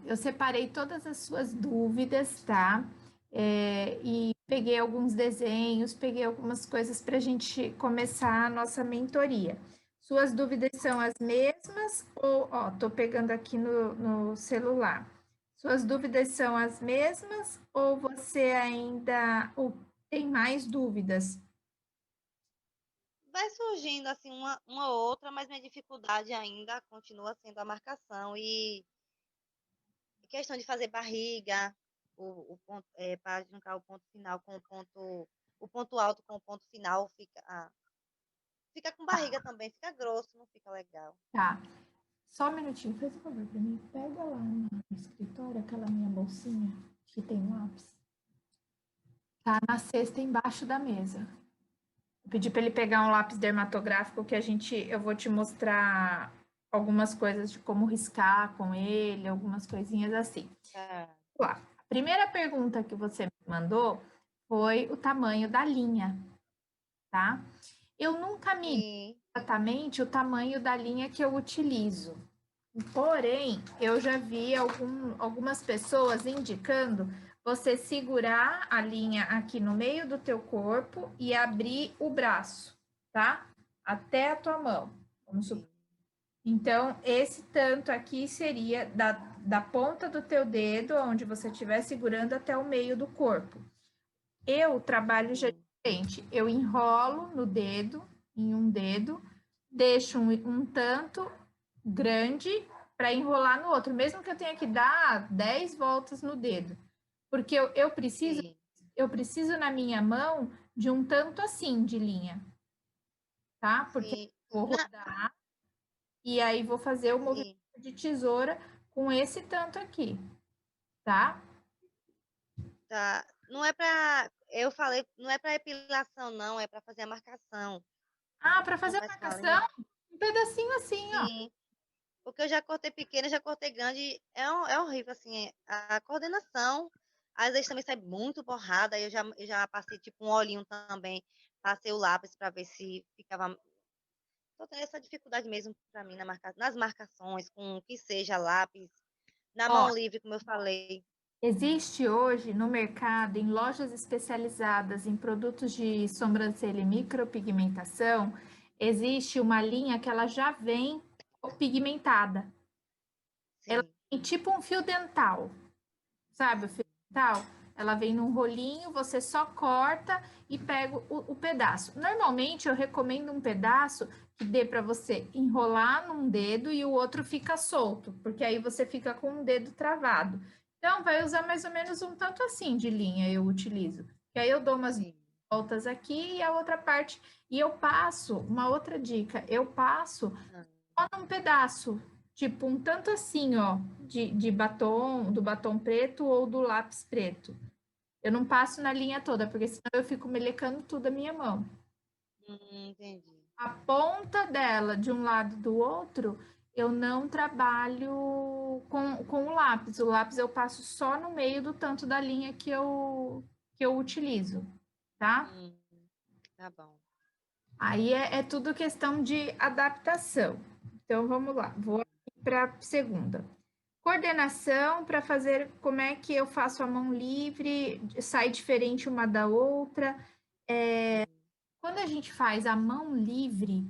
eu separei todas as suas dúvidas, tá? E peguei alguns desenhos, peguei algumas coisas para a gente começar a nossa mentoria. Suas dúvidas são as mesmas ou, ó, tô pegando aqui no celular. Suas dúvidas são as mesmas ou você ainda ou tem mais dúvidas? Vai surgindo assim uma outra, mas minha dificuldade ainda continua sendo a marcação e questão de fazer barriga, o ponto, para juntar o ponto final com o ponto alto com o ponto final fica com barriga também, fica grosso, não fica legal. Tá. Só um minutinho, faz um favor para mim. Pega lá no escritório aquela minha bolsinha que tem lápis. Tá na cesta embaixo da mesa. Eu pedi para ele pegar um lápis dermatográfico que eu vou te mostrar algumas coisas de como riscar com ele, algumas coisinhas assim. Ah, Lá. A primeira pergunta que você me mandou foi o tamanho da linha, tá? Eu nunca medi sim, exatamente o tamanho da linha que eu utilizo. Porém, eu já vi algumas pessoas indicando você segurar a linha aqui no meio do teu corpo e abrir o braço, tá? Até a tua mão. Vamos supor. sim, Então, esse tanto aqui seria da ponta do teu dedo, onde você estiver segurando, até o meio do corpo. Eu trabalho já sim, diferente. Eu enrolo no dedo, em um dedo, deixo um tanto grande para enrolar no outro, mesmo que eu tenha que dar 10 voltas no dedo. Porque sim, eu preciso na minha mão de um tanto assim de linha, tá? Porque sim. eu vou Na, rodar e aí vou fazer o movimento sim, de tesoura com esse tanto aqui, tá? tá. Não é para, eu falei, não é para epilação, não, é para fazer a marcação. Ah, para Não fazer a faz com a marcação, linha. um pedacinho assim, ó. Sim, porque eu já cortei pequena, já cortei grande, é horrível, assim, a coordenação, às vezes também sai muito borrada, aí eu já passei, tipo, um olhinho também, passei o lápis para ver se ficava, tô tendo essa dificuldade mesmo para mim nas marcações, com o que seja lápis, na Ó, mão livre, como eu falei, existe hoje no mercado, em lojas especializadas em produtos de sobrancelha e micropigmentação, existe uma linha que ela já vem pigmentada. Ela sim, tem tipo um fio dental, sabe? O fio sim, dental, ela vem num rolinho, você só corta e pega o pedaço. Normalmente eu recomendo um pedaço que dê para você enrolar num dedo e o outro fica solto, porque aí você fica com um dedo travado. Então, vai usar mais ou menos um tanto assim de linha eu utilizo. Que aí eu dou umas sim, voltas aqui e a outra parte. E eu passo, uma outra dica, eu passo ah, só num pedaço, tipo um tanto assim, ó, de batom, do batom preto ou do lápis preto. Eu não passo na linha toda, porque senão eu fico melecando tudo a minha mão. entendi, A ponta dela, de um lado do outro, eu não trabalho com o lápis. O lápis eu passo só no meio do tanto da linha que eu utilizo, tá? hum, tá bom, Aí é tudo questão de adaptação. Então vamos lá, vou para a segunda. Coordenação para fazer como é que eu faço a mão livre, sai diferente uma da outra. sim. Quando a gente faz a mão livre,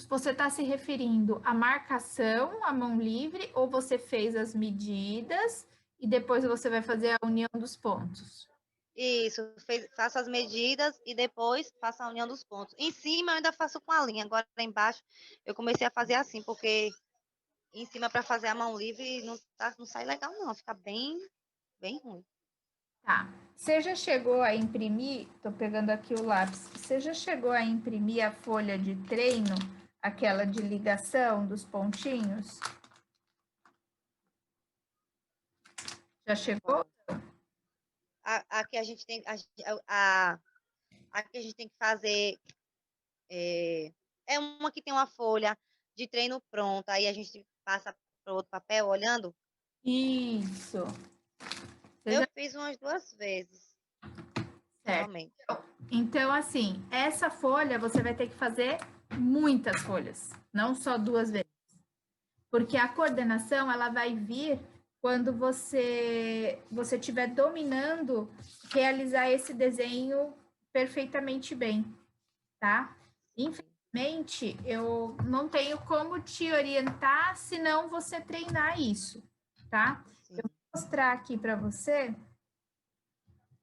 você está se referindo à marcação, à mão livre, ou você fez as medidas e depois você vai fazer a união dos pontos? Isso, faço as medidas e depois faço a união dos pontos. Em cima eu ainda faço com a linha, agora embaixo eu comecei a fazer assim, porque em cima para fazer a mão livre não sai legal não, fica bem ruim. Tá. Você já chegou a imprimir? Estou pegando aqui o lápis. Você já chegou a imprimir a folha de treino, aquela de ligação dos pontinhos? Já chegou? Qual? Aqui a gente tem aqui a gente tem que fazer é, é uma que tem uma folha de treino pronta, aí a gente passa para outro papel olhando. Isso. Você Eu já fiz umas 2 vezes certo. somente. Então, assim, essa folha você vai ter que fazer muitas folhas, não só duas vezes. Porque a coordenação, ela vai vir quando você estiver dominando realizar esse desenho perfeitamente bem, tá? Infelizmente, eu não tenho como te orientar se não você treinar isso, tá? Sim. Eu vou mostrar aqui para você.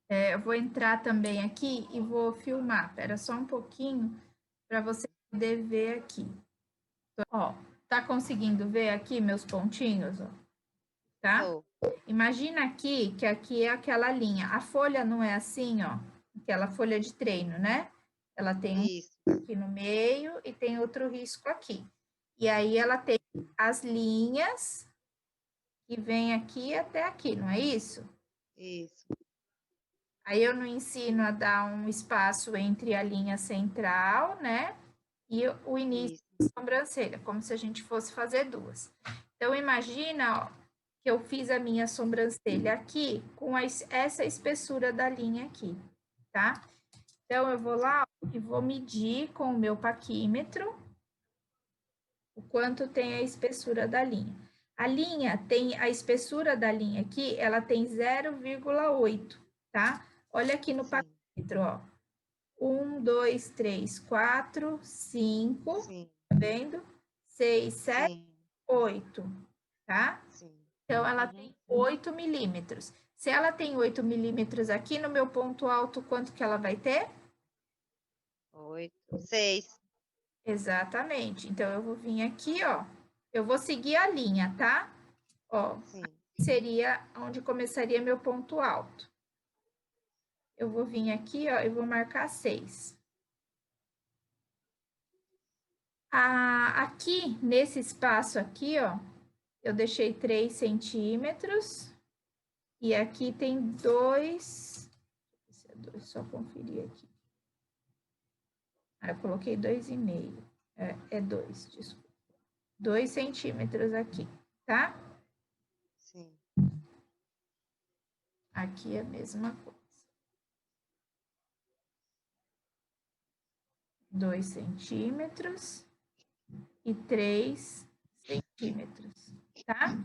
Eu vou entrar também aqui e vou filmar. Espera só um pouquinho para você poder ver aqui. Ó, tá conseguindo ver aqui meus pontinhos, ó? Tá? Tô. Imagina aqui que aqui é aquela linha. A folha não é assim, ó, aquela folha de treino, né? Ela tem Isso. um aqui no meio e tem outro risco aqui. E aí ela tem as linhas que vem aqui até aqui, não é isso? Isso. Aí eu não ensino a dar um espaço entre a linha central, né? E o início Isso. da sobrancelha, como se a gente fosse fazer duas. Então, imagina, ó, que eu fiz a minha sobrancelha aqui com essa espessura da linha aqui, tá? Então, eu vou lá ó, e vou medir com o meu paquímetro o quanto tem a espessura da linha. A linha tem, a espessura da linha aqui, ela tem 0,8, tá? Olha aqui no paquímetro, ó. 1, 2, 3, 4, 5, Sim. tá vendo? 6, 7, Sim. 8, tá? Sim. Então, ela tem 8 milímetros. Se ela tem 8 milímetros aqui no meu ponto alto, quanto que ela vai ter? 8, 6. Exatamente. Então, eu vou vir aqui, ó. Eu vou seguir a linha, tá? Ó, Sim. seria onde começaria meu ponto alto. Eu vou vir aqui, ó, e vou marcar 6. Aqui, nesse espaço aqui, ó, eu deixei 3 centímetros. E aqui tem 2. Só conferir aqui. Eu coloquei 2,5. É 2, desculpa. 2 centímetros aqui, tá? Sim. Aqui é a mesma coisa. 2 centímetros e 3 centímetros, tá?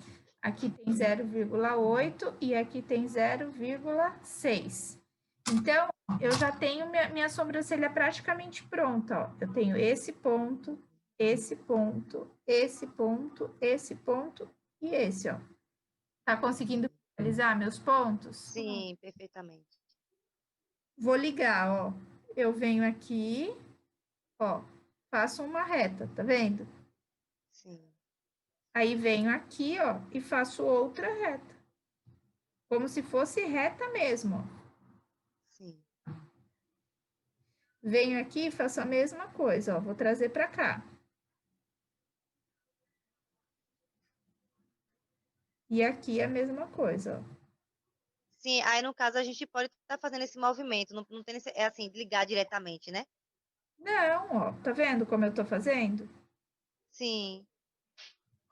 Aqui tem 0,8 e aqui tem 0,6. Então, eu já tenho minha sobrancelha praticamente pronta, ó. Eu tenho esse ponto, esse ponto, esse ponto, esse ponto e esse, ó. Tá conseguindo visualizar meus pontos? Sim, perfeitamente. Vou ligar, ó. Eu venho aqui, ó, faço uma reta, tá vendo? Sim. Aí venho aqui, ó, e faço outra reta. Como se fosse reta mesmo, ó. Sim. Venho aqui e faço a mesma coisa, ó. Vou trazer para cá. E aqui a mesma coisa, ó. Sim, aí no caso a gente pode estar fazendo esse movimento, não tem é assim, ligar diretamente, né? Não, ó, tá vendo como eu tô fazendo? Sim,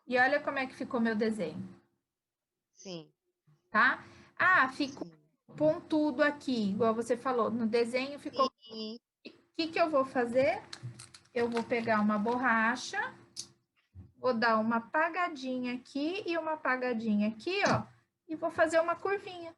E olha como é que ficou meu desenho, sim, tá? Ah, ficou sim. pontudo aqui, igual você falou, no desenho ficou. Sim, O que eu vou fazer? Eu vou pegar uma borracha, vou dar uma apagadinha aqui e uma apagadinha aqui, ó, e vou fazer uma curvinha.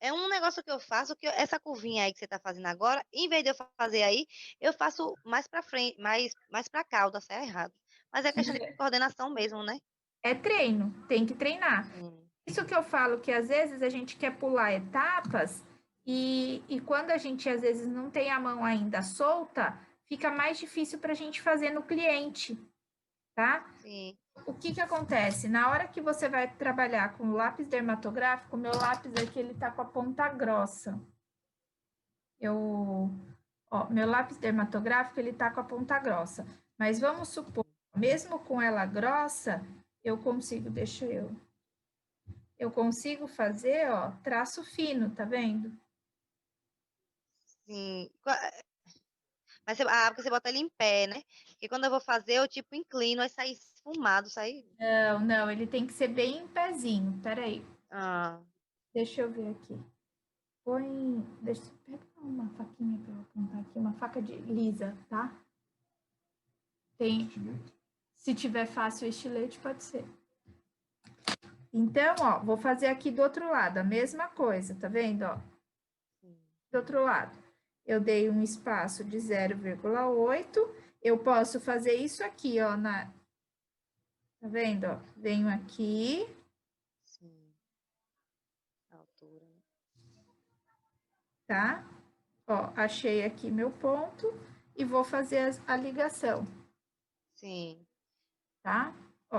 é um negócio que eu faço, que essa curvinha aí que você tá fazendo agora, em vez de eu fazer aí, eu faço mais pra frente, mais pra cá, o da certo errado. Mas é questão de coordenação mesmo, né? É treino, tem que treinar. Sim, Isso que eu falo que às vezes a gente quer pular etapas e quando a gente às vezes não tem a mão ainda solta, fica mais difícil para a gente fazer no cliente, tá? sim, O que acontece? Na hora que você vai trabalhar com lápis dermatográfico, meu lápis aqui ele tá com a ponta grossa. Meu lápis dermatográfico ele tá com a ponta grossa. Mas vamos supor, mesmo com ela grossa, eu consigo, eu consigo fazer, ó, traço fino, tá vendo? sim. Mas porque você bota ele em pé, né? Porque quando eu vou fazer, eu tipo inclino, aí sai esfumado, sai. Não, não, ele tem que ser bem em pezinho. Peraí, Ah, deixa eu ver aqui. Deixa eu pegar uma faquinha para eu apontar aqui, uma faca de lisa, tá? Tem, se tiver fácil o estilete, pode ser. Então, ó, vou fazer aqui do outro lado, a mesma coisa, tá vendo, ó? Do outro lado, eu dei um espaço de 0,8, eu posso fazer isso aqui, ó, tá vendo, ó? Venho aqui. Sim. A altura, né? Tá? Ó, achei aqui meu ponto e vou fazer a ligação, Sim. tá? Ó,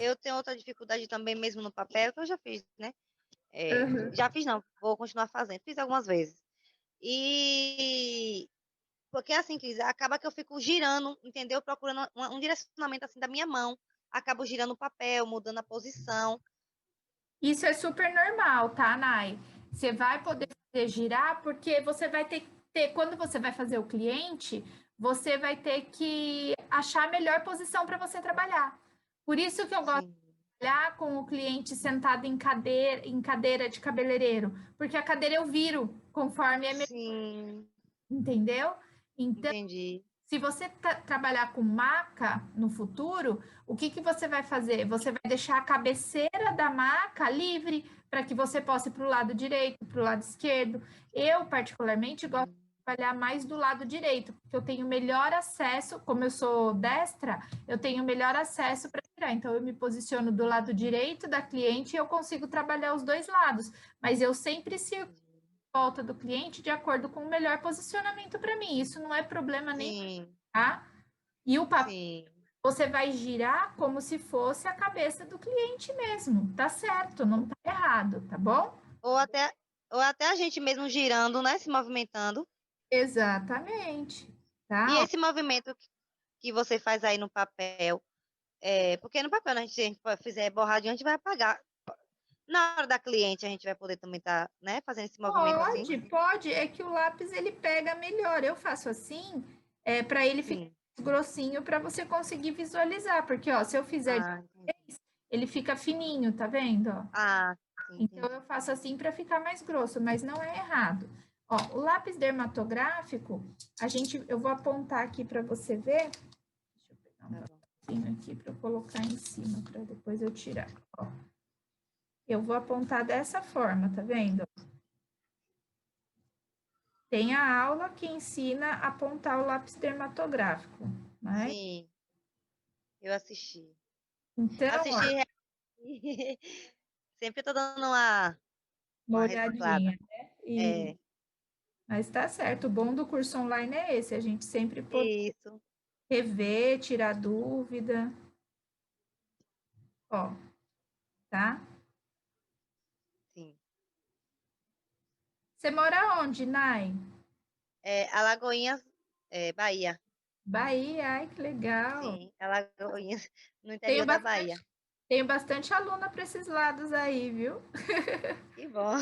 Eu tenho outra dificuldade também, mesmo no papel, que eu já fiz, né? uhum. Já fiz, não, vou continuar fazendo. Fiz algumas vezes. E porque assim, Cris, acaba que eu fico girando, entendeu? Procurando um direcionamento assim da minha mão. Acabo girando o papel, mudando a posição. Isso é super normal, tá, Nai? Você vai poder fazer girar porque você vai ter, quando você vai fazer o cliente, você vai ter que achar a melhor posição para você trabalhar. Por isso que eu gosto Sim, de trabalhar com o cliente sentado em cadeira de cabeleireiro, porque a cadeira eu viro conforme é, sim, entendeu? Então, entendi. se você trabalhar com maca no futuro, o que você vai fazer? Você vai deixar a cabeceira da maca livre para que você possa ir para o lado direito, para o lado esquerdo. Eu, particularmente, gosto de trabalhar mais do lado direito, porque eu tenho melhor acesso, como eu sou destra, eu tenho melhor acesso para tirar. Então, eu me posiciono do lado direito da cliente e eu consigo trabalhar os dois lados. Mas eu sempre circulo volta do cliente de acordo com o melhor posicionamento para mim. Isso não é problema nem, Sim, tá? E o papel sim. você vai girar como se fosse a cabeça do cliente mesmo. Tá certo, não tá errado, tá bom? Ou até, ou até a gente mesmo girando, né? Se movimentando. Exatamente, E tá? esse movimento que você faz aí no papel, porque no papel, né, se a gente fizer borradinho, a gente vai apagar. Na hora da cliente, a gente vai poder também estar, né, fazendo esse movimento assim? Pode, é que o lápis ele pega melhor. Eu faço assim, para ele ficar Sim. mais grossinho para você conseguir visualizar, porque ó, se eu fizer de Ah, entendi. vez, ele fica fininho, tá vendo? Ó? Ah, sim, Então, eu entendi. faço assim para ficar mais grosso, mas não é errado. Ó, o lápis dermatográfico, eu vou apontar aqui para você ver. Deixa eu pegar um Tá bom. papelinho aqui para eu colocar em cima, para depois eu tirar. Ó, eu vou apontar dessa forma, tá vendo? Tem a aula que ensina a apontar o lápis dermatográfico, né? Sim, eu assisti. Então, ó, Assisti. Sempre tô dando uma uma reciclada. olhadinha, né? É, Mas tá certo, o bom do curso online é esse, a gente sempre pode isso. rever, tirar dúvida. Ó, tá? Sim. Você mora onde, Nai? Alagoinhas, Bahia. Bahia, ai, que legal. Sim, Alagoinhas, no Tenho interior da Bahia. bastante, tenho bastante aluna para esses lados aí, viu? Que bom.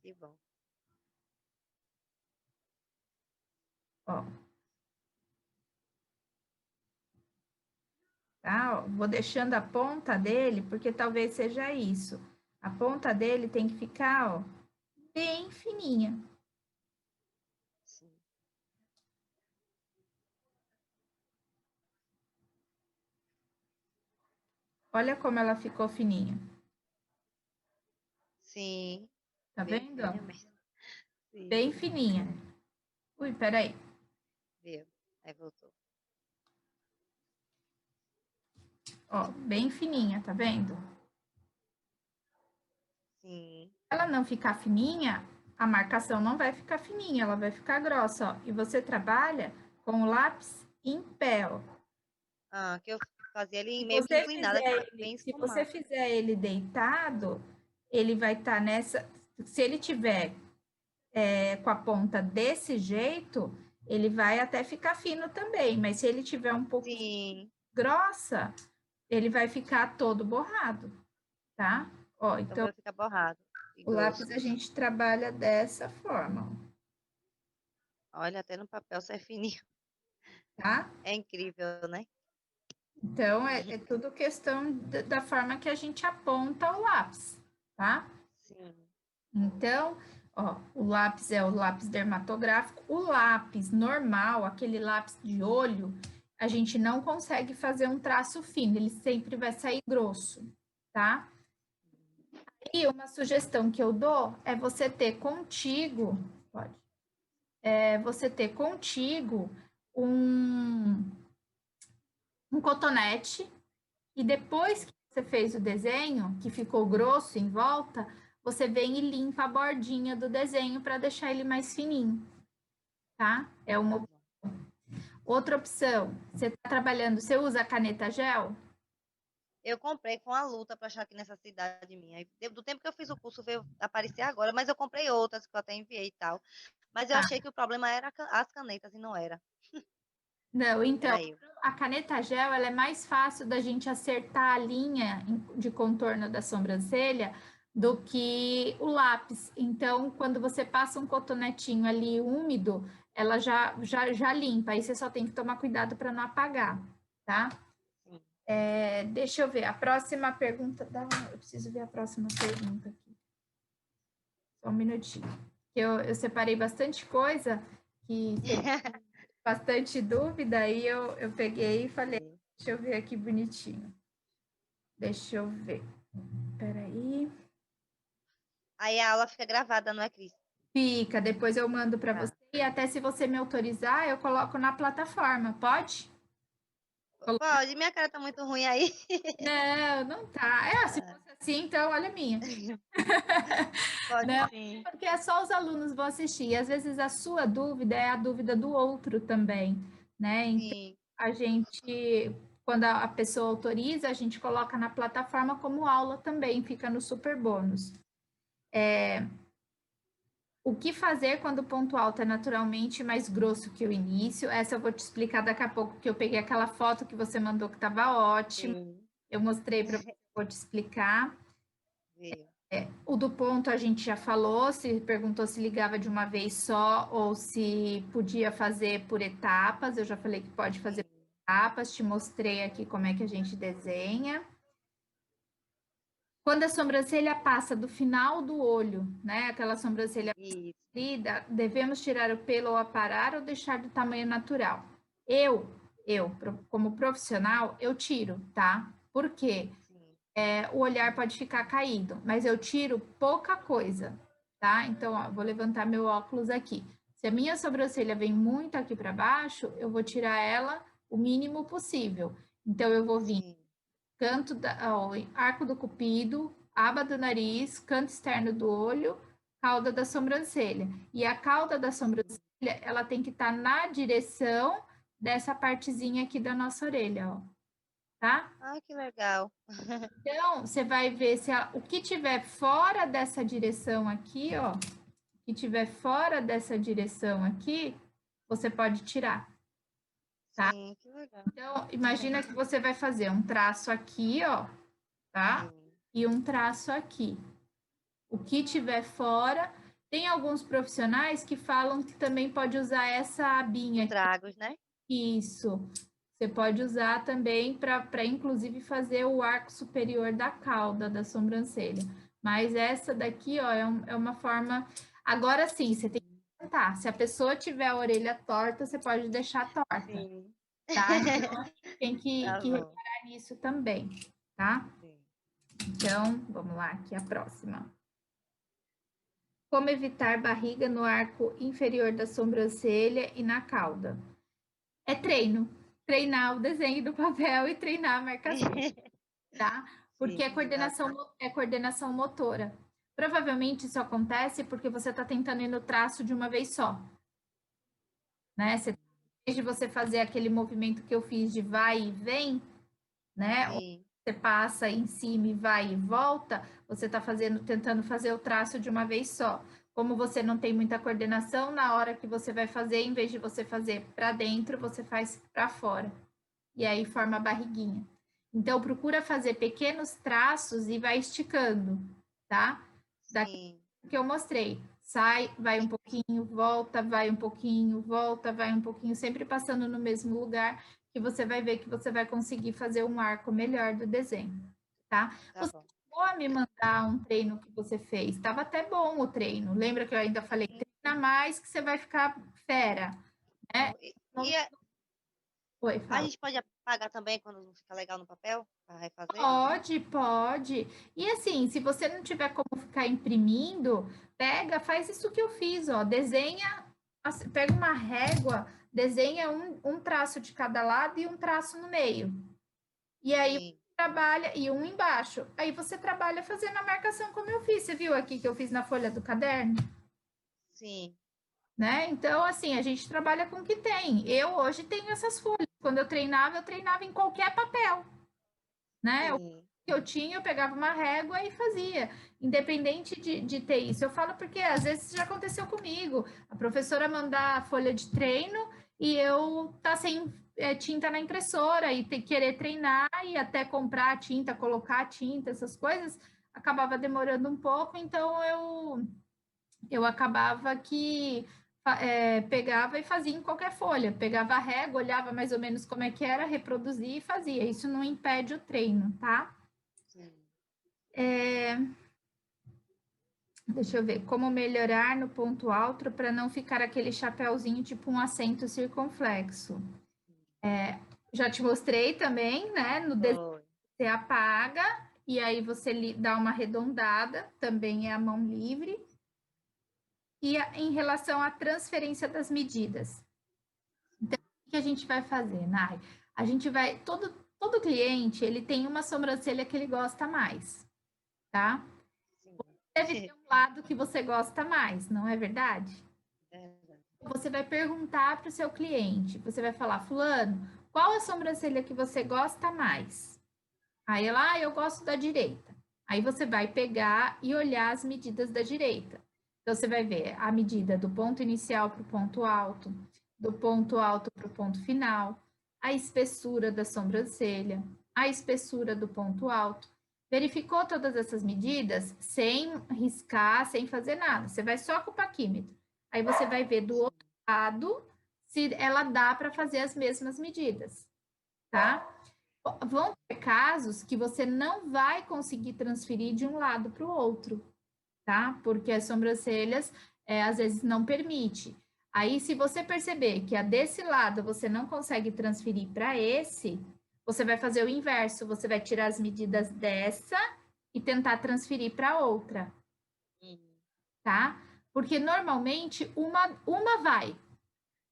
Que bom. Ó, tá? Ó, vou deixando a ponta dele, porque talvez seja isso. A ponta dele tem que ficar, ó, bem fininha. Sim. Olha como ela ficou fininha. Sim, Tá bem vendo? Ó? fininha mesmo. Sim, Bem fininha. Ui, peraí. viu? Aí voltou. Ó, bem fininha, tá vendo? Sim. Ela não ficar fininha, a marcação não vai ficar fininha, ela vai ficar grossa, ó. E você trabalha com o lápis em pé, ó. Ah, que eu fazia ele Se meio que você inclinado, fizer fica ele, bem se você esfumado. fizer ele deitado, ele vai estar nessa. Se ele tiver com a ponta desse jeito, ele vai até ficar fino também. Mas se ele tiver um pouco Sim, grossa, ele vai ficar todo borrado, tá? Ó, então então vai ficar borrado e o lápis grosso. a gente trabalha dessa forma, ó, Olha, até no papel sai fininho. tá? É incrível, né? Então é tudo questão da forma que a gente aponta o lápis, tá? Sim. Então, ó, o lápis é o lápis dermatográfico. O lápis normal, aquele lápis de olho, a gente não consegue fazer um traço fino, ele sempre vai sair grosso, tá? E uma sugestão que eu dou é você ter contigo, pode, você ter contigo um, um cotonete e depois que você fez o desenho, que ficou grosso em volta, você vem e limpa a bordinha do desenho para deixar ele mais fininho, tá? É Tá uma bom. outra opção. Você está trabalhando, você usa caneta gel? Eu comprei com a luta para achar aqui nessa cidade minha. Do tempo que eu fiz o curso veio aparecer agora, mas eu comprei outras que eu até enviei e tal. Mas eu Tá. achei que o problema era as canetas e não era. Não, então, Era eu. a caneta gel, ela é mais fácil da gente acertar a linha de contorno da sobrancelha do que o lápis. Então, quando você passa um cotonetinho ali úmido, ela já limpa. Aí você só tem que tomar cuidado para não apagar, tá? Sim. Deixa eu ver, a próxima pergunta. Eu preciso ver a próxima pergunta aqui. Só um minutinho. Eu separei bastante coisa que teve bastante dúvida, aí eu peguei e falei, deixa eu ver aqui bonitinho. Deixa eu ver. Peraí. Aí a aula fica gravada, não é, Cris? Fica, depois eu mando para você Tá. e até se você me autorizar, eu coloco na plataforma, pode? Pode, minha cara tá muito ruim aí. Não, não tá. Se fosse assim, então olha a minha. Pode Não, sim. porque é só os alunos vão assistir. E às vezes a sua dúvida é a dúvida do outro também, né? Então, Sim. a gente, quando a pessoa autoriza, a gente coloca na plataforma como aula também, fica no super bônus. O que fazer quando o ponto alto é naturalmente mais grosso que o início? Essa eu vou te explicar daqui a pouco, que eu peguei aquela foto que você mandou que estava ótima. Sim. Eu mostrei para você, vou te explicar. Veio. O do ponto a gente já falou, se perguntou se ligava de uma vez só ou se podia fazer por etapas. Eu já falei que pode fazer por Sim. etapas, te mostrei aqui como é que a gente desenha. Quando a sobrancelha passa do final do olho, né, aquela sobrancelha Isso. comprida, devemos tirar o pelo ou aparar ou deixar do tamanho natural. Como profissional, eu tiro, tá? Por quê? Sim. O olhar pode ficar caído, mas eu tiro pouca coisa, tá? Então, ó, vou levantar meu óculos aqui. Se a minha sobrancelha vem muito aqui para baixo, eu vou tirar ela o mínimo possível. Então, eu vou vir Sim. ó, arco do cupido, aba do nariz, canto externo do olho, cauda da sobrancelha. E a cauda da sobrancelha, ela tem que estar na direção dessa partezinha aqui da nossa orelha, ó, tá? Ah, que legal. Então, você vai ver se o que tiver fora dessa direção aqui, ó, o que tiver fora dessa direção aqui, você pode tirar, tá? Sim, que legal. Então, imagina que você vai fazer um traço aqui, ó, tá? Sim. E um traço aqui. O que tiver fora, tem alguns profissionais que falam que também pode usar essa abinha O aqui. tragos, né? Isso. Você pode usar também para, inclusive, fazer o arco superior da cauda da sobrancelha. Mas essa daqui, ó, é uma forma. Agora sim, você tem que tentar. Se a pessoa tiver a orelha torta, você pode deixar torta, Sim. tá? Então, tem Tá que bom. reparar nisso também, tá? Sim. Então, vamos lá, aqui a próxima. Como evitar barriga no arco inferior da sobrancelha e na cauda? É treino. Treinar o desenho do papel e treinar a marcação, tá? Porque Sim, exato. é coordenação motora. Provavelmente isso acontece porque você está tentando ir no traço de uma vez só, né? Em vez de você fazer aquele movimento que eu fiz de vai e vem, né? Sim, Você passa em cima e vai e volta, você está tentando fazer o traço de uma vez só. Como você não tem muita coordenação, na hora que você vai fazer, em vez de você fazer para dentro, você faz para fora. E aí forma a barriguinha. Então, procura fazer pequenos traços e vai esticando, tá? Daqui sim. que eu mostrei. Sai, vai um pouquinho, volta, vai um pouquinho, volta, vai um pouquinho, sempre passando no mesmo lugar, que você vai ver que você vai conseguir fazer um arco melhor do desenho, tá? Tá Você bom. a me mandar um treino que você fez. Estava até bom o treino. Lembra que eu ainda falei, treina mais que você vai ficar fera, né? E Oi, a fala. gente pode apagar também quando não fica legal no papel, para refazer? Pode, pode. E assim, se você não tiver como ficar imprimindo, pega, faz isso que eu fiz, ó. Desenha, pega uma régua, desenha um traço de cada lado e um traço no meio. E aí Sim, trabalha, e um embaixo. Aí você trabalha fazendo a marcação como eu fiz. Você viu aqui que eu fiz na folha do caderno? sim, Né? Então, assim, a gente trabalha com o que tem. Eu hoje tenho essas folhas. Quando eu treinava em qualquer papel, né? O sim. que eu tinha, eu pegava uma régua e fazia, independente de ter isso. Eu falo porque às vezes já aconteceu comigo. A professora mandar a folha de treino e eu tá sem tinta na impressora e querer treinar e até comprar a tinta, colocar a tinta, essas coisas, acabava demorando um pouco, então eu acabava que pegava e fazia em qualquer folha, pegava a régua, olhava mais ou menos como é que era, reproduzia e fazia. Isso não impede o treino, tá? Sim. Deixa eu ver, como melhorar no ponto alto para não ficar aquele chapéuzinho tipo um acento circunflexo. Já te mostrei também, né? No desenho Foi. você apaga e aí você dá uma arredondada, também é a mão livre. E em relação à transferência das medidas, o que a gente vai fazer, Nai? A gente vai, todo cliente, ele tem uma sobrancelha que ele gosta mais, tá? Deve Sim. ter um lado que você gosta mais, não é verdade? Verdade. Você vai perguntar para o seu cliente, você vai falar, fulano, qual a sobrancelha que você gosta mais? Aí ela, eu gosto da direita. Aí você vai pegar e olhar as medidas da direita. Então você vai ver a medida do ponto inicial para o ponto alto, do ponto alto para o ponto final, a espessura da sobrancelha, a espessura do ponto alto. Verificou todas essas medidas sem riscar, sem fazer nada. Você vai só com o paquímetro. Aí você vai ver do outro lado se ela dá para fazer as mesmas medidas, tá? Vão ter casos que você não vai conseguir transferir de um lado para o outro, tá? Porque as sobrancelhas, às vezes, não permite. Aí, se você perceber que a desse lado você não consegue transferir para esse, você vai fazer o inverso, você vai tirar as medidas dessa e tentar transferir para outra, tá? Porque normalmente uma vai,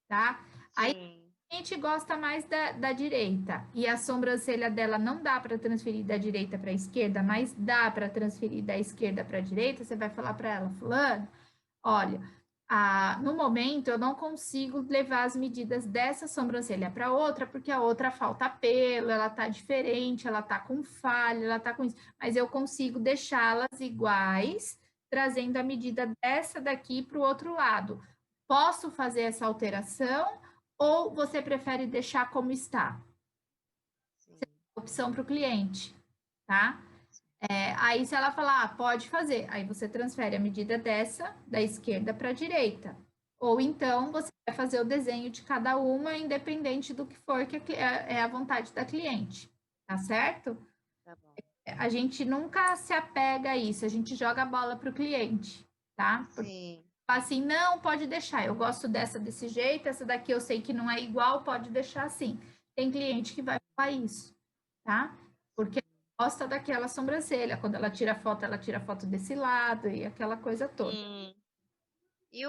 tá? Aí Sim. a gente gosta mais da direita e a sobrancelha dela não dá para transferir da direita para a esquerda, mas dá para transferir da esquerda para a direita, você vai falar para ela, fulano, olha, no momento eu não consigo levar as medidas dessa sobrancelha para outra, porque a outra falta pelo, ela tá diferente, ela tá com falha, ela tá com isso, mas eu consigo deixá-las iguais, trazendo a medida dessa daqui para o outro lado. Posso fazer essa alteração ou você prefere deixar como está? Sim. Opção para o cliente, tá? Aí, se ela falar, pode fazer, aí você transfere a medida dessa da esquerda para a direita. Ou então você vai fazer o desenho de cada uma, independente do que for que é a vontade da cliente, tá certo? Tá bom. A gente nunca se apega a isso, a gente joga a bola para o cliente, tá? Porque Sim. assim, não, pode deixar, eu gosto dessa desse jeito, essa daqui eu sei que não é igual, pode deixar assim. Tem cliente que vai falar isso, tá? Porque gosta daquela sobrancelha, quando ela tira foto desse lado e aquela coisa toda. Hum. E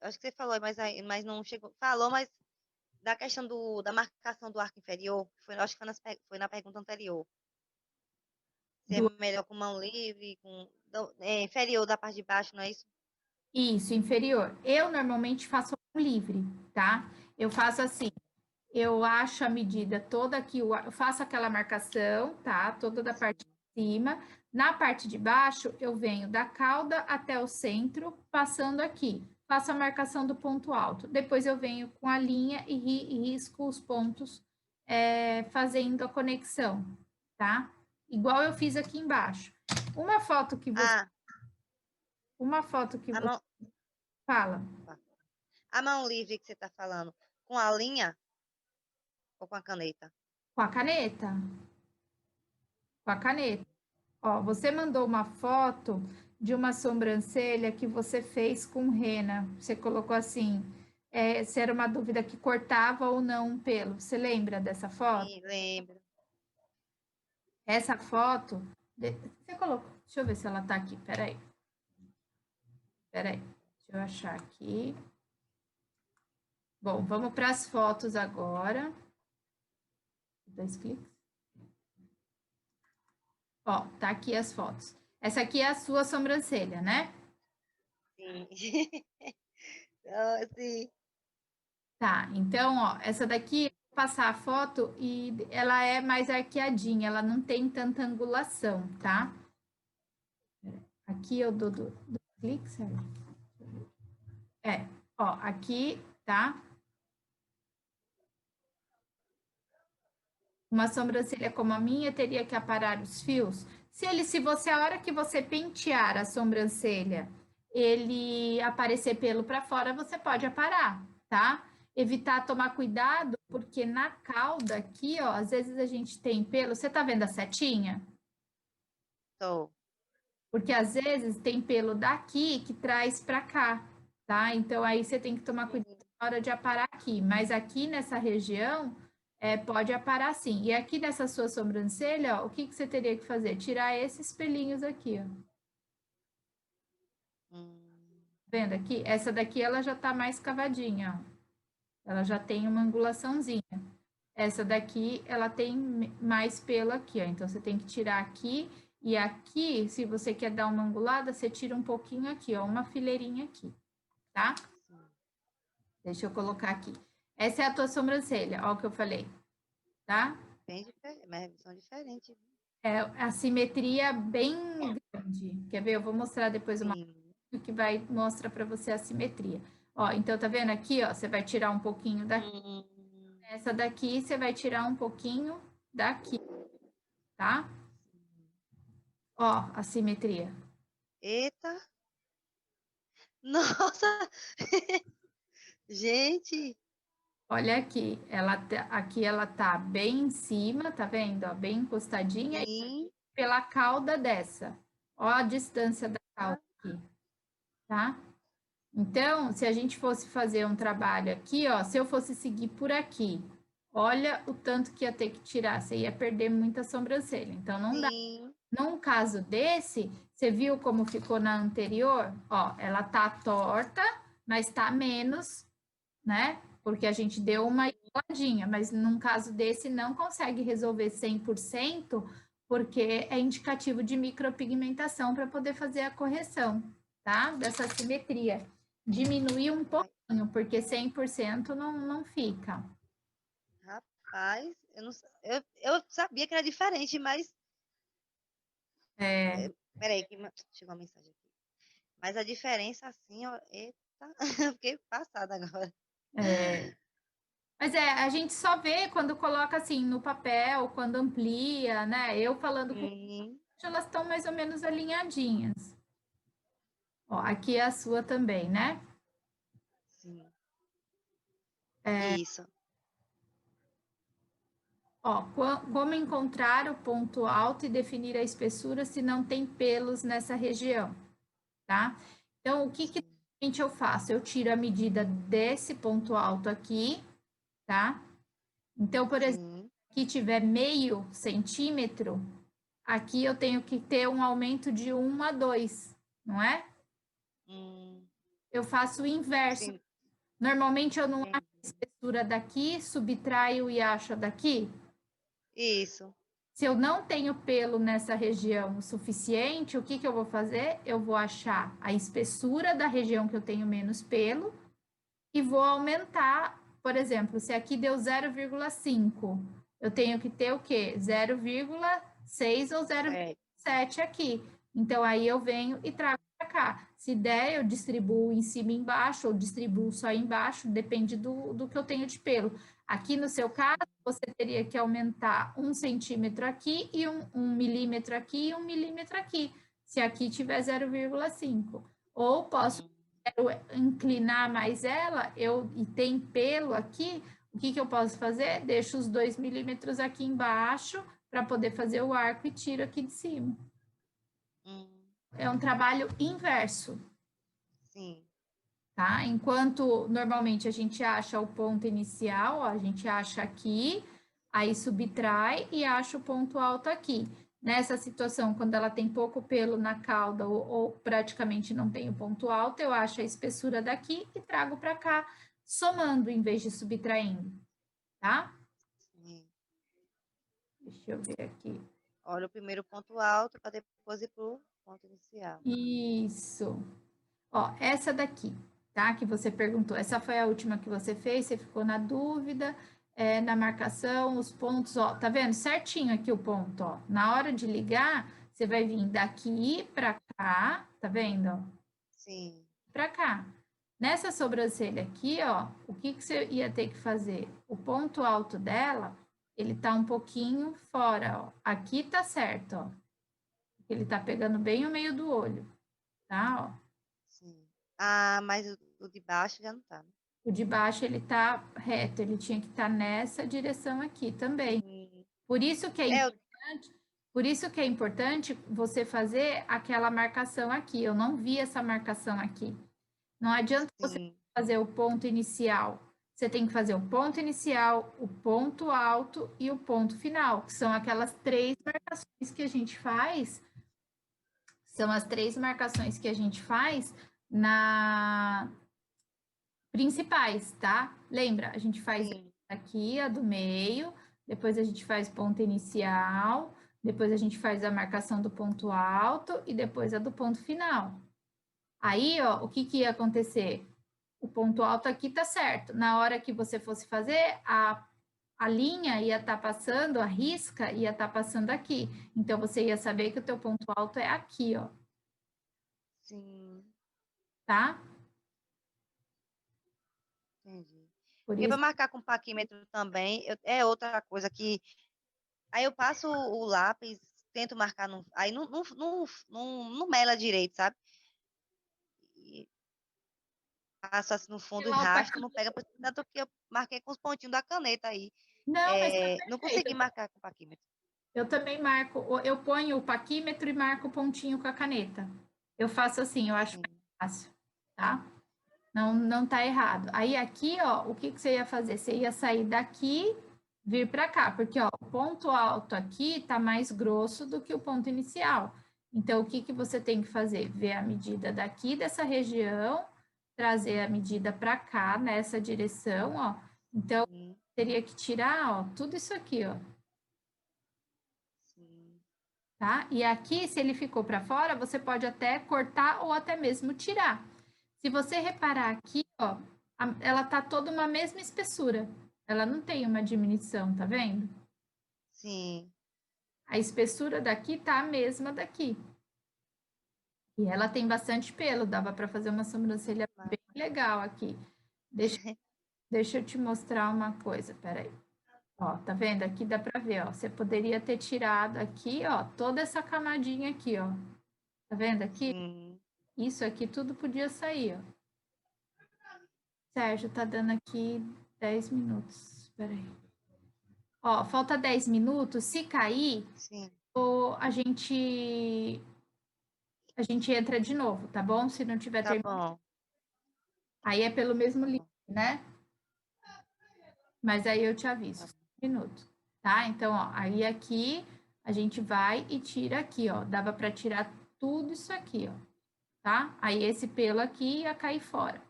acho que você falou, mas não chegou. Falou, mas da questão da marcação do arco inferior, acho que foi na pergunta anterior. Se é Do melhor com mão livre, inferior da parte de baixo, não é isso? isso, inferior. Eu normalmente faço mão livre, tá? Eu faço assim, eu acho a medida toda aqui, eu faço aquela marcação, tá? Toda da parte de cima. Na parte de baixo, eu venho da cauda até o centro, passando aqui. Faço a marcação do ponto alto. Depois eu venho com a linha e risco os pontos, fazendo a conexão, tá? Igual eu fiz aqui embaixo. Uma foto que você, Ah, uma foto que a você mão, fala a mão livre que você está falando, com a linha ou com a caneta? com a caneta, com a caneta. Ó, você mandou uma foto de uma sobrancelha que você fez com rena. Você colocou assim, se era uma dúvida que cortava ou não um pelo. Você lembra dessa foto? Sim, lembro. Essa foto, você colocou, deixa eu ver se ela tá aqui, peraí. Peraí, deixa eu achar aqui. Bom, vamos para as fotos agora. 2 cliques. Ó, tá aqui as fotos. Essa aqui é a sua sobrancelha, né? Sim. Ah, sim. Tá, então, ó, essa daqui, eu vou passar a foto e ela é mais arqueadinha, ela não tem tanta angulação, tá? Aqui eu dou do clique, certo? Ó, aqui, tá? Uma sobrancelha como a minha teria que aparar os fios. Se você, a hora que você pentear a sobrancelha, ele aparecer pelo para fora, você pode aparar, tá? Evitar tomar cuidado, porque na cauda aqui, ó, às vezes a gente tem pelo. Você tá vendo a setinha? Tô. Porque às vezes tem pelo daqui que traz para cá, tá? Então aí você tem que tomar cuidado Uhum. na hora de aparar aqui. Mas aqui nessa região, pode aparar sim. E aqui nessa sua sobrancelha, ó, o que que você teria que fazer? Tirar esses pelinhos aqui, ó. Hum. Vendo aqui? Essa daqui ela já tá mais cavadinha, ó. Ela já tem uma angulaçãozinha. Essa daqui, ela tem mais pelo aqui, ó. Então, você tem que tirar aqui. E aqui, se você quer dar uma angulada, você tira um pouquinho aqui, ó. Uma fileirinha aqui, tá? Sim. Deixa eu colocar aqui. Essa é a tua sobrancelha, ó o que eu falei, tá? Bem diferente, mas são diferentes. É a simetria bem grande. Quer ver? Eu vou mostrar depois uma Sim. foto que vai mostrar para você a simetria. Ó, então tá vendo aqui, ó? Você vai tirar um pouquinho daqui. Hum. Essa daqui você vai tirar um pouquinho daqui, tá? Ó, a simetria. Eita! Nossa! Gente! Olha aqui, aqui ela tá bem em cima, tá vendo? Ó, bem encostadinha e Sim. pela cauda dessa. Ó a distância da Ah, cauda aqui, tá? Então, se a gente fosse fazer um trabalho aqui, ó, se eu fosse seguir por aqui, olha o tanto que ia ter que tirar, você ia perder muita sobrancelha. Então, não dá. sim. Num caso desse, você viu como ficou na anterior? Ó, ela tá torta, mas tá menos, né? Porque a gente deu uma enroladinha, mas num caso desse não consegue resolver 100%, porque é indicativo de micropigmentação para poder fazer a correção, tá? Dessa simetria. Diminuir um Ai, pouquinho, porque 100% não fica. rapaz, eu não eu sabia que era diferente, mas É, peraí, chegou uma mensagem aqui. Mas a diferença assim, ó, eita, eu fiquei passada agora. é, mas a gente só vê quando coloca assim no papel, quando amplia, né? Eu falando com Sim, elas estão mais ou menos alinhadinhas. Ó, aqui é a sua também, né? sim. Isso. Ó, como encontrar o ponto alto e definir a espessura se não tem pelos nessa região, tá? Então, o que Sim. normalmente eu faço? Eu tiro a medida desse ponto alto aqui, tá? Então, por exemplo, Sim. aqui tiver meio centímetro, aqui eu tenho que ter um aumento de 1 a 2, não é? Hum, Eu faço o inverso. sim, Normalmente eu não acho a entendi. espessura daqui, subtraio e acho a daqui. Isso. Se eu não tenho pelo nessa região o suficiente, o que que eu vou fazer? Eu vou achar a espessura da região que eu tenho menos pelo e vou aumentar, por exemplo, se aqui deu 0,5, eu tenho que ter o quê? 0,6 ou Certo. 0,7 aqui. Então, aí eu venho e trago para cá. Se der, eu distribuo em cima e embaixo, ou distribuo só embaixo, depende do que eu tenho de pelo. Aqui no seu caso, você teria que aumentar 1 centímetro aqui e 1 milímetro aqui e 1 milímetro aqui, se aqui tiver 0,5. Ou posso Hum, inclinar mais ela, e tem pelo aqui, o que que eu posso fazer? Deixo os 2 milímetros aqui embaixo, para poder fazer o arco e tiro aqui de cima. É um trabalho inverso. Sim. Tá? Enquanto normalmente a gente acha o ponto inicial, ó, a gente acha aqui, aí subtrai e acha o ponto alto aqui. Nessa situação, quando ela tem pouco pelo na cauda ou praticamente não tem o ponto alto, eu acho a espessura daqui e trago para cá, somando em vez de subtraindo, tá? Sim. Deixa eu ver aqui. Olha o primeiro ponto alto para depois ir para o ponto inicial. Isso. Ó, essa daqui, tá? Que você perguntou. Essa foi a última que você fez, você ficou na dúvida, na marcação, os pontos, ó, tá vendo? Certinho aqui o ponto, ó. Na hora de ligar, você vai vir daqui para cá, tá vendo? Sim. Para cá. Nessa sobrancelha aqui, ó, o que que você ia ter que fazer? O ponto alto dela, ele tá um pouquinho fora, ó. Aqui tá certo, ó. Ele tá pegando bem o meio do olho, tá? Ó. Sim. Ah, mas o de baixo já não tá, né? O de baixo ele tá reto, ele tinha que estar nessa direção aqui também. Sim. Por isso que é importante você fazer aquela marcação aqui. Eu não vi essa marcação aqui. Não adianta você Sim. fazer o ponto inicial. Você tem que fazer o ponto inicial, o ponto alto e o ponto final, que são aquelas três marcações que a gente faz. São as três marcações que a gente faz na principais, tá? Lembra, a gente faz Sim. aqui a do meio, depois a gente faz ponto inicial, depois a gente faz a marcação do ponto alto e depois a do ponto final. Aí, ó, o que que ia acontecer? O ponto alto aqui tá certo. Na hora que você fosse fazer, a linha ia estar passando, a risca ia estar passando aqui. Então, você ia saber que o teu ponto alto é aqui, ó. Sim. Tá? Entendi. Por Porque para isso, marcar com paquímetro também, é outra coisa que. Aí eu passo o lápis, tento marcar, aí não mela direito, sabe? E passo assim no fundo e lá o raspo, não paquinho. pega, tanto que eu marquei com os pontinhos da caneta aí. Não, mas tá Não perfeito. consegui marcar com paquímetro. Eu também marco, eu ponho o paquímetro e marco o pontinho com a caneta. Eu faço assim, eu acho Sim. mais fácil, tá? Não tá errado. Aí aqui, ó, o que que você ia fazer? Você ia sair daqui, vir para cá, porque ó, o ponto alto aqui tá mais grosso do que o ponto inicial. Então, o que que você tem que fazer? Ver a medida daqui dessa região, trazer a medida para cá, nessa direção, ó. Então, Sim. teria que tirar, ó, tudo isso aqui, ó. Sim. Tá? E aqui, se ele ficou para fora, você pode até cortar ou até mesmo tirar. Se você reparar aqui, ó, ela tá toda uma mesma espessura. Ela não tem uma diminuição, tá vendo? Sim. A espessura daqui tá a mesma daqui. E ela tem bastante pelo, dava para fazer uma sobrancelha bem legal aqui. Deixa eu te mostrar uma coisa, peraí. Ó, tá vendo? Aqui dá para ver, ó. Você poderia ter tirado aqui, ó, toda essa camadinha aqui, ó. Tá vendo aqui? Sim. Isso aqui tudo podia sair, ó. Sérgio, tá dando aqui 10 minutos. Espera aí. Ó, falta 10 minutos. Se cair, Sim. a gente entra de novo, tá bom? Se não tiver Tá terminado. bom. Aí é pelo mesmo Tá link, bom. né? Mas aí eu te aviso. Tá bom. Minutos. Tá? Então, ó, aí aqui a gente vai e tira aqui, ó. Dava para tirar tudo isso aqui, ó. Tá? Aí esse pelo aqui ia cair fora.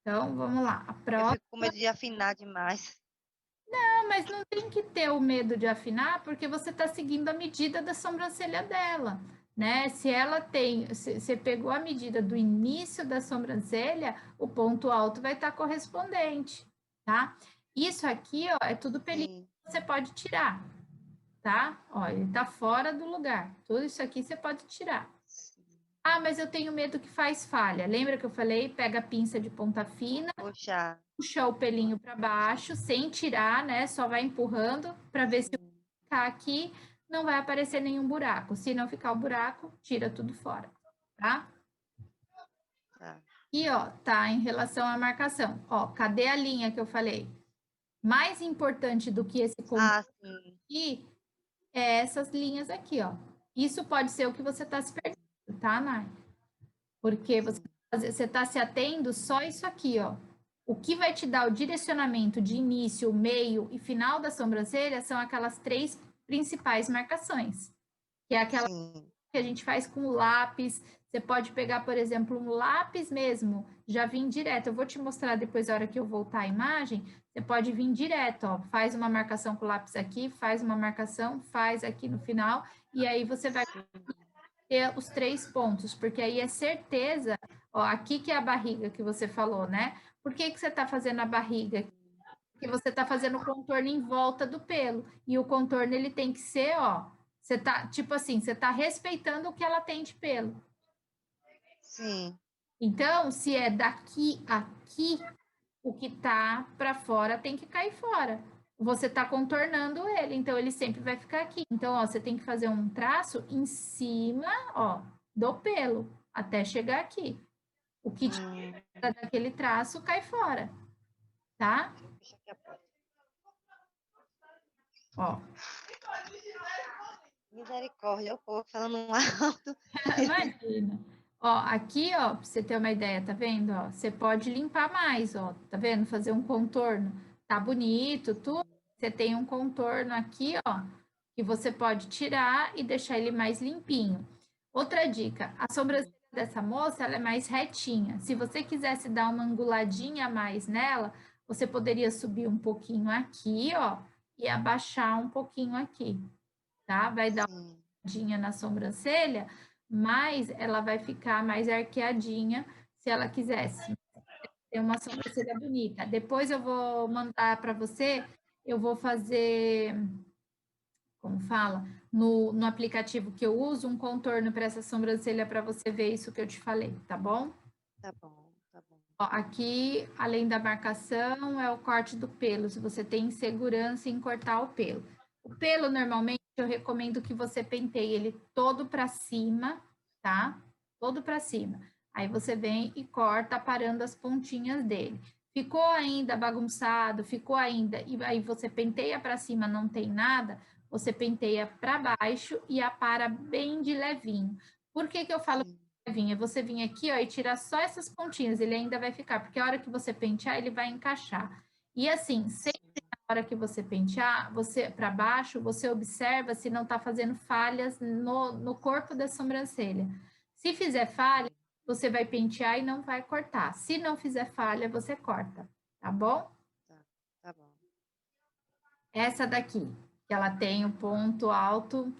Então, vamos lá. A Eu próxima. fico com medo de afinar demais. Não, mas não tem que ter o medo de afinar, porque você está seguindo a medida da sobrancelha dela, né? Se ela tem, se você pegou a medida do início da sobrancelha, o ponto alto vai estar correspondente, tá? Isso aqui, ó, é tudo pelinho Sim. que você pode tirar, tá? Ó, ele tá fora do lugar. Tudo isso aqui você pode tirar. Sim. Ah, mas eu tenho medo que faz falha. Lembra que eu falei? Pega a pinça de ponta fina, Puxar. puxa o pelinho para baixo, sem tirar, né? Só vai empurrando para ver se Sim. ficar aqui não vai aparecer nenhum buraco. Se não ficar o buraco, tira tudo fora, tá? Tá. E ó, tá em relação à marcação. Ó, cadê a linha que eu falei? Mais importante do que esse contorno Ah, sim. aqui é essas linhas aqui, ó. Isso pode ser o que você está se perdendo, tá, Nai? Porque você está se atendo só isso aqui, ó. O que vai te dar o direcionamento de início, meio e final da sobrancelha são aquelas 3 principais marcações, que é aquela Sim. que a gente faz com lápis. Você pode pegar, por exemplo, um lápis mesmo, já vir direto. Eu vou te mostrar depois, a hora que eu voltar a imagem. Você pode vir direto, ó. Faz uma marcação com o lápis aqui, faz uma marcação, faz aqui no final, e aí você vai ter os 3 pontos, porque aí é certeza, ó, aqui que é a barriga que você falou, né? Por que você está fazendo a barriga? Porque você está fazendo o contorno em volta do pelo, e o contorno ele tem que ser, ó, você tá, tipo assim, você está respeitando o que ela tem de pelo. Sim. Então, se é daqui a aqui, o que tá para fora tem que cair fora. Você tá contornando ele, então ele sempre vai ficar aqui. Então, ó, você tem que fazer um traço em cima, ó, do pelo, até chegar aqui. O que tira daquele traço cai fora, tá? Deixa aqui a porta. Ó, Misericórdia, o povo falando um alto. imagina. Ó, aqui, ó, pra você ter uma ideia, tá vendo? Ó, você pode limpar mais, ó, tá vendo? Fazer um contorno. Tá bonito, tudo. Você tem um contorno aqui, ó, que você pode tirar e deixar ele mais limpinho. Outra dica, a sobrancelha dessa moça, ela é mais retinha. Se você quisesse dar uma anguladinha a mais nela, você poderia subir um pouquinho aqui, ó, e abaixar um pouquinho aqui, tá? Vai dar Sim. na sobrancelha, mas ela vai ficar mais arqueadinha se ela quisesse ter uma sobrancelha bonita. Depois eu vou mandar para você, eu vou fazer, como fala, no aplicativo que eu uso, um contorno para essa sobrancelha para você ver isso que eu te falei, tá bom? Tá bom, tá bom. Ó, aqui, além da marcação, é o corte do pelo, se você tem insegurança em cortar o pelo. O pelo, normalmente, eu recomendo que você penteie ele todo para cima, tá? Todo para cima. Aí você vem e corta parando as pontinhas dele. Ficou ainda bagunçado, ficou ainda, e aí você penteia para cima, não tem nada, você penteia para baixo e apara bem de levinho. Por que que eu falo Sim. levinho? É você vir aqui, ó, e tirar só essas pontinhas, ele ainda vai ficar, porque a hora que você pentear, ele vai encaixar. E assim, sempre na hora que você pentear, você para baixo, você observa se não está fazendo falhas no corpo da sobrancelha. Se fizer falha, você vai pentear e não vai cortar. Se não fizer falha, você corta, tá bom? Tá, tá bom. Essa daqui, que ela tem o ponto alto,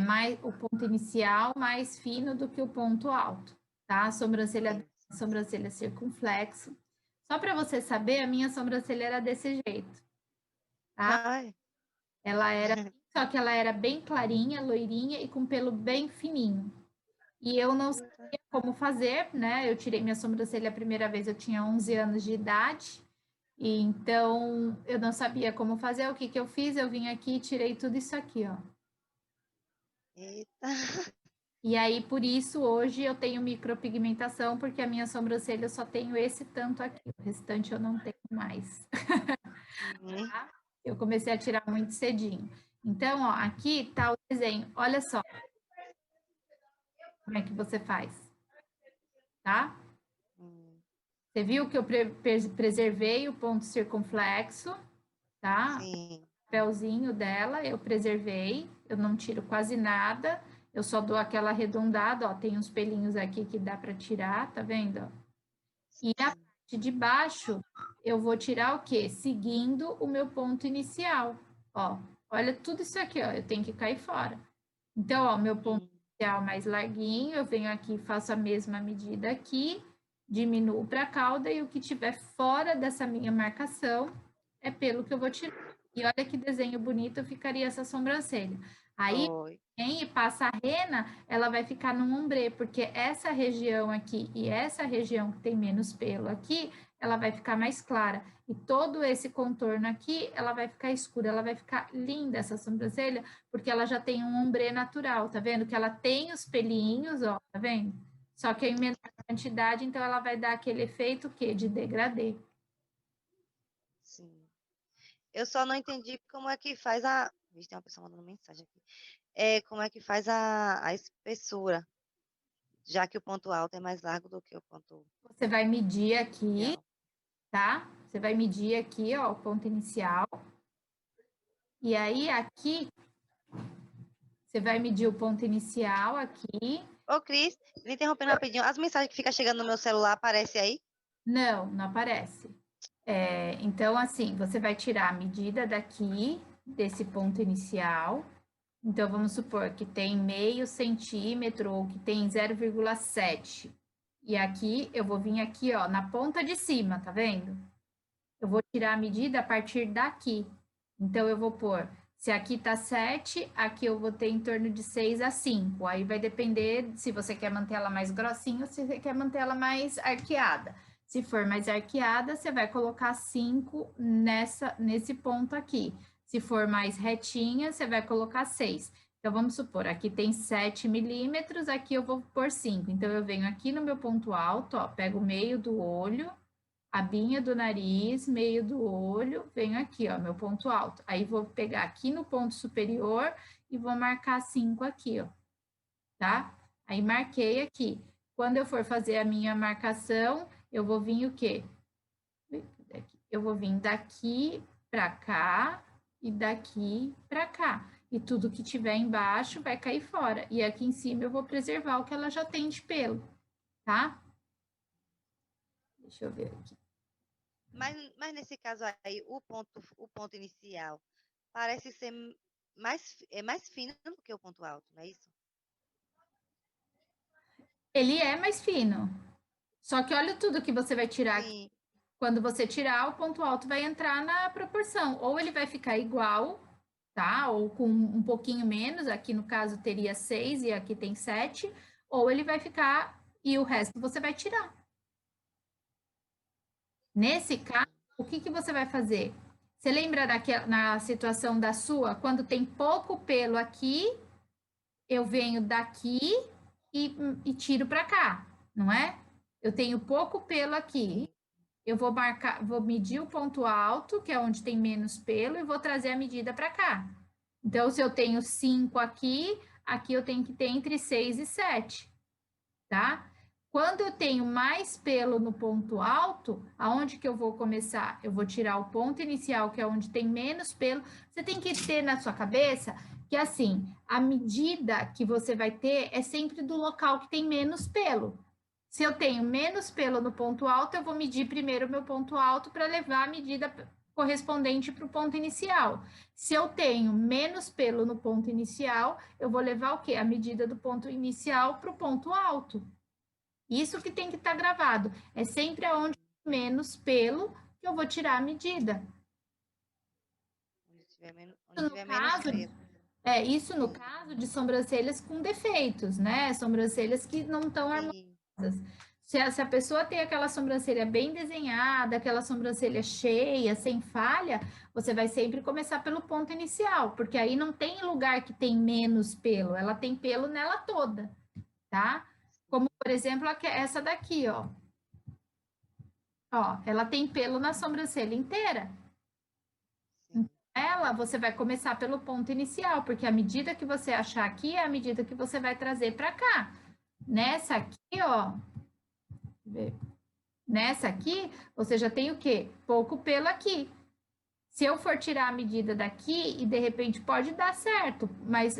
mais, o ponto inicial mais fino do que o ponto alto, tá? A sobrancelha circunflexo. Só para você saber, a minha sobrancelha era desse jeito, tá? Ai. Ela era, só que ela era bem clarinha, loirinha e com pelo bem fininho. E eu não sabia como fazer, né? Eu tirei minha sobrancelha a primeira vez, eu tinha 11 anos de idade. E então eu não sabia como fazer. O que que eu fiz? Eu vim aqui e tirei tudo isso aqui, ó. Eita. E aí, por isso, hoje eu tenho micropigmentação, porque a minha sobrancelha eu só tenho esse tanto aqui. O restante eu não tenho mais. Sim. Tá? Eu comecei a tirar muito cedinho. Então, ó, aqui tá o desenho. Olha só como é que você faz, tá? Você viu que eu preservei o ponto circunflexo, tá? Sim. O papelzinho dela, eu preservei, eu não tiro quase nada, eu só dou aquela arredondada, ó, tem uns pelinhos aqui que dá para tirar, tá vendo? E a parte de baixo, eu vou tirar o quê? Seguindo o meu ponto inicial, ó. Olha tudo isso aqui, ó, eu tenho que cair fora. Então, ó, meu ponto inicial mais larguinho, eu venho aqui, faço a mesma medida aqui, diminuo para a cauda e o que tiver fora dessa minha marcação é pelo que eu vou tirar. E olha que desenho bonito ficaria essa sobrancelha. Aí, Foi. quem passa a rena, ela vai ficar no ombrê, porque essa região aqui e essa região que tem menos pelo aqui, ela vai ficar mais clara. E todo esse contorno aqui, ela vai ficar escura, ela vai ficar linda essa sobrancelha, porque ela já tem um ombrê natural, tá vendo? Que ela tem os pelinhos, ó, tá vendo? Só que em menor quantidade, então ela vai dar aquele efeito o quê? De degradê. Sim. Eu só não entendi como é que faz a Vixe, tem uma pessoa mandando mensagem aqui. Como é que faz a espessura, já que o ponto alto é mais largo do que o ponto Você vai medir aqui, inicial? tá? Você vai medir aqui, ó, o ponto inicial. E aí, aqui, você vai medir o ponto inicial aqui. Ô, Cris, me interrompendo rapidinho. As mensagens que ficam chegando no meu celular aparecem aí? Não, não aparece. Então, assim, você vai tirar a medida daqui, desse ponto inicial. Então, vamos supor que tem meio centímetro ou que tem 0,7. E aqui, eu vou vir aqui, ó, na ponta de cima, tá vendo? Eu vou tirar a medida a partir daqui. Então, eu vou pôr, se aqui tá 7, aqui eu vou ter em torno de 6 a 5. Aí vai depender se você quer manter ela mais grossinha ou se você quer manter ela mais arqueada. Se for mais arqueada, você vai colocar 5 nesse ponto aqui. Se for mais retinha, você vai colocar 6. Então, vamos supor, aqui tem 7 milímetros, aqui eu vou pôr 5. Então, eu venho aqui no meu ponto alto, ó, pego o meio do olho, a binha do nariz, meio do olho, venho aqui, ó, meu ponto alto. Aí vou pegar aqui no ponto superior e vou marcar 5 aqui, ó, tá? Aí marquei aqui. Quando eu for fazer a minha marcação, eu vou vir o quê? Eu vou vir daqui para cá e daqui para cá. E tudo que tiver embaixo vai cair fora. E aqui em cima eu vou preservar o que ela já tem de pelo, tá? Deixa eu ver aqui. Mas nesse caso aí, o ponto inicial parece ser mais fino do que o ponto alto, não é isso? Ele é mais fino. Só que olha tudo que você vai tirar aqui. Sim. Quando você tirar, o ponto alto vai entrar na proporção. Ou ele vai ficar igual, tá? Ou com um pouquinho menos. Aqui no caso teria 6 e aqui tem 7. Ou ele vai ficar e o resto você vai tirar. Nesse caso, o que que você vai fazer? Você lembra na situação da sua, quando tem pouco pelo aqui, eu venho daqui e tiro para cá, não é? Eu tenho pouco pelo aqui, Sim. eu vou marcar, vou medir o ponto alto, que é onde tem menos pelo, e vou trazer a medida para cá. Então, se eu tenho 5 aqui, aqui eu tenho que ter entre 6 e 7, tá? Quando eu tenho mais pelo no ponto alto, aonde que eu vou começar? Eu vou tirar o ponto inicial, que é onde tem menos pelo. Você tem que ter na sua cabeça que, assim, a medida que você vai ter é sempre do local que tem menos pelo. Se eu tenho menos pelo no ponto alto, eu vou medir primeiro o meu ponto alto para levar a medida correspondente para o ponto inicial. Se eu tenho menos pelo no ponto inicial, eu vou levar o quê? A medida do ponto inicial para o ponto alto. Isso que tem que estar gravado. É sempre aonde tem menos pelo que eu vou tirar a medida. Onde No tiver menos caso, pelo. isso no caso de sobrancelhas com defeitos, né? Sobrancelhas que não estão Sim. harmoniosas. Se a pessoa tem aquela sobrancelha bem desenhada, aquela sobrancelha cheia, sem falha, você vai sempre começar pelo ponto inicial, porque aí não tem lugar que tem menos pelo, ela tem pelo nela toda, tá? Como, por exemplo, essa daqui, ó. Ó, ela tem pelo na sobrancelha inteira. Sim. Ela, você vai começar pelo ponto inicial, porque a medida que você achar aqui é a medida que você vai trazer para cá. Nessa aqui, ó, nessa aqui, você já tem o quê? Pouco pelo aqui. Se eu for tirar a medida daqui e de repente pode dar certo, mas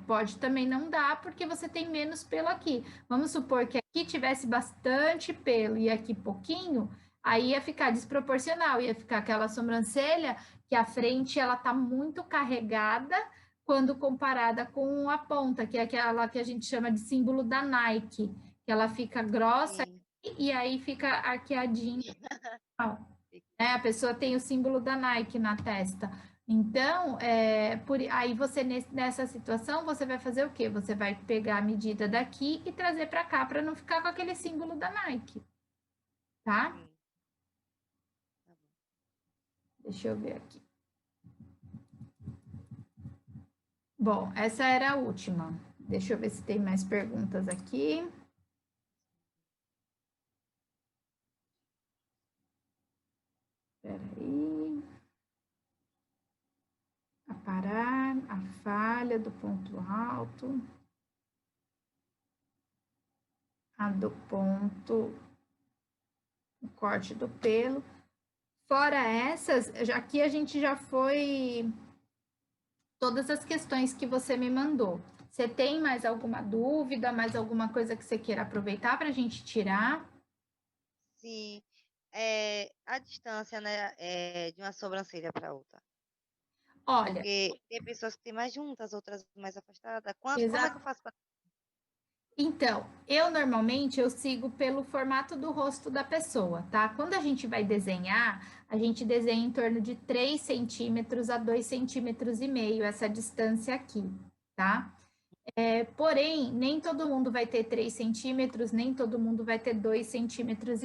pode também não dar porque você tem menos pelo aqui. Vamos supor que aqui tivesse bastante pelo e aqui pouquinho, aí ia ficar desproporcional, ia ficar aquela sobrancelha que a frente ela tá muito carregada quando comparada com a ponta, que é aquela que a gente chama de símbolo da Nike, que ela fica grossa Sim. e aí fica arqueadinha. A pessoa tem o símbolo da Nike na testa. Então, aí você nessa situação, você vai fazer o quê? Você vai pegar a medida daqui e trazer para cá para não ficar com aquele símbolo da Nike, tá? Sim. Tá bom. Deixa eu ver aqui. Bom, essa era a última. Deixa eu ver se tem mais perguntas aqui. Espera aí. Aparar. folha, do ponto alto, a do ponto, o corte do pelo. Fora essas, aqui a gente já foi todas as questões que você me mandou. Você tem mais alguma dúvida, mais alguma coisa que você queira aproveitar para a gente tirar? Sim. A distância, né, de uma sobrancelha para outra. Olha, Porque tem pessoas que têm mais juntas, outras mais afastadas. Como é que eu exato. faço para... Então, eu normalmente sigo pelo formato do rosto da pessoa, tá? Quando a gente vai desenhar, a gente desenha em torno de 3 centímetros a 2,5 centímetros, essa distância aqui, tá? Porém, nem todo mundo vai ter 3 centímetros, nem todo mundo vai ter 2,5 centímetros.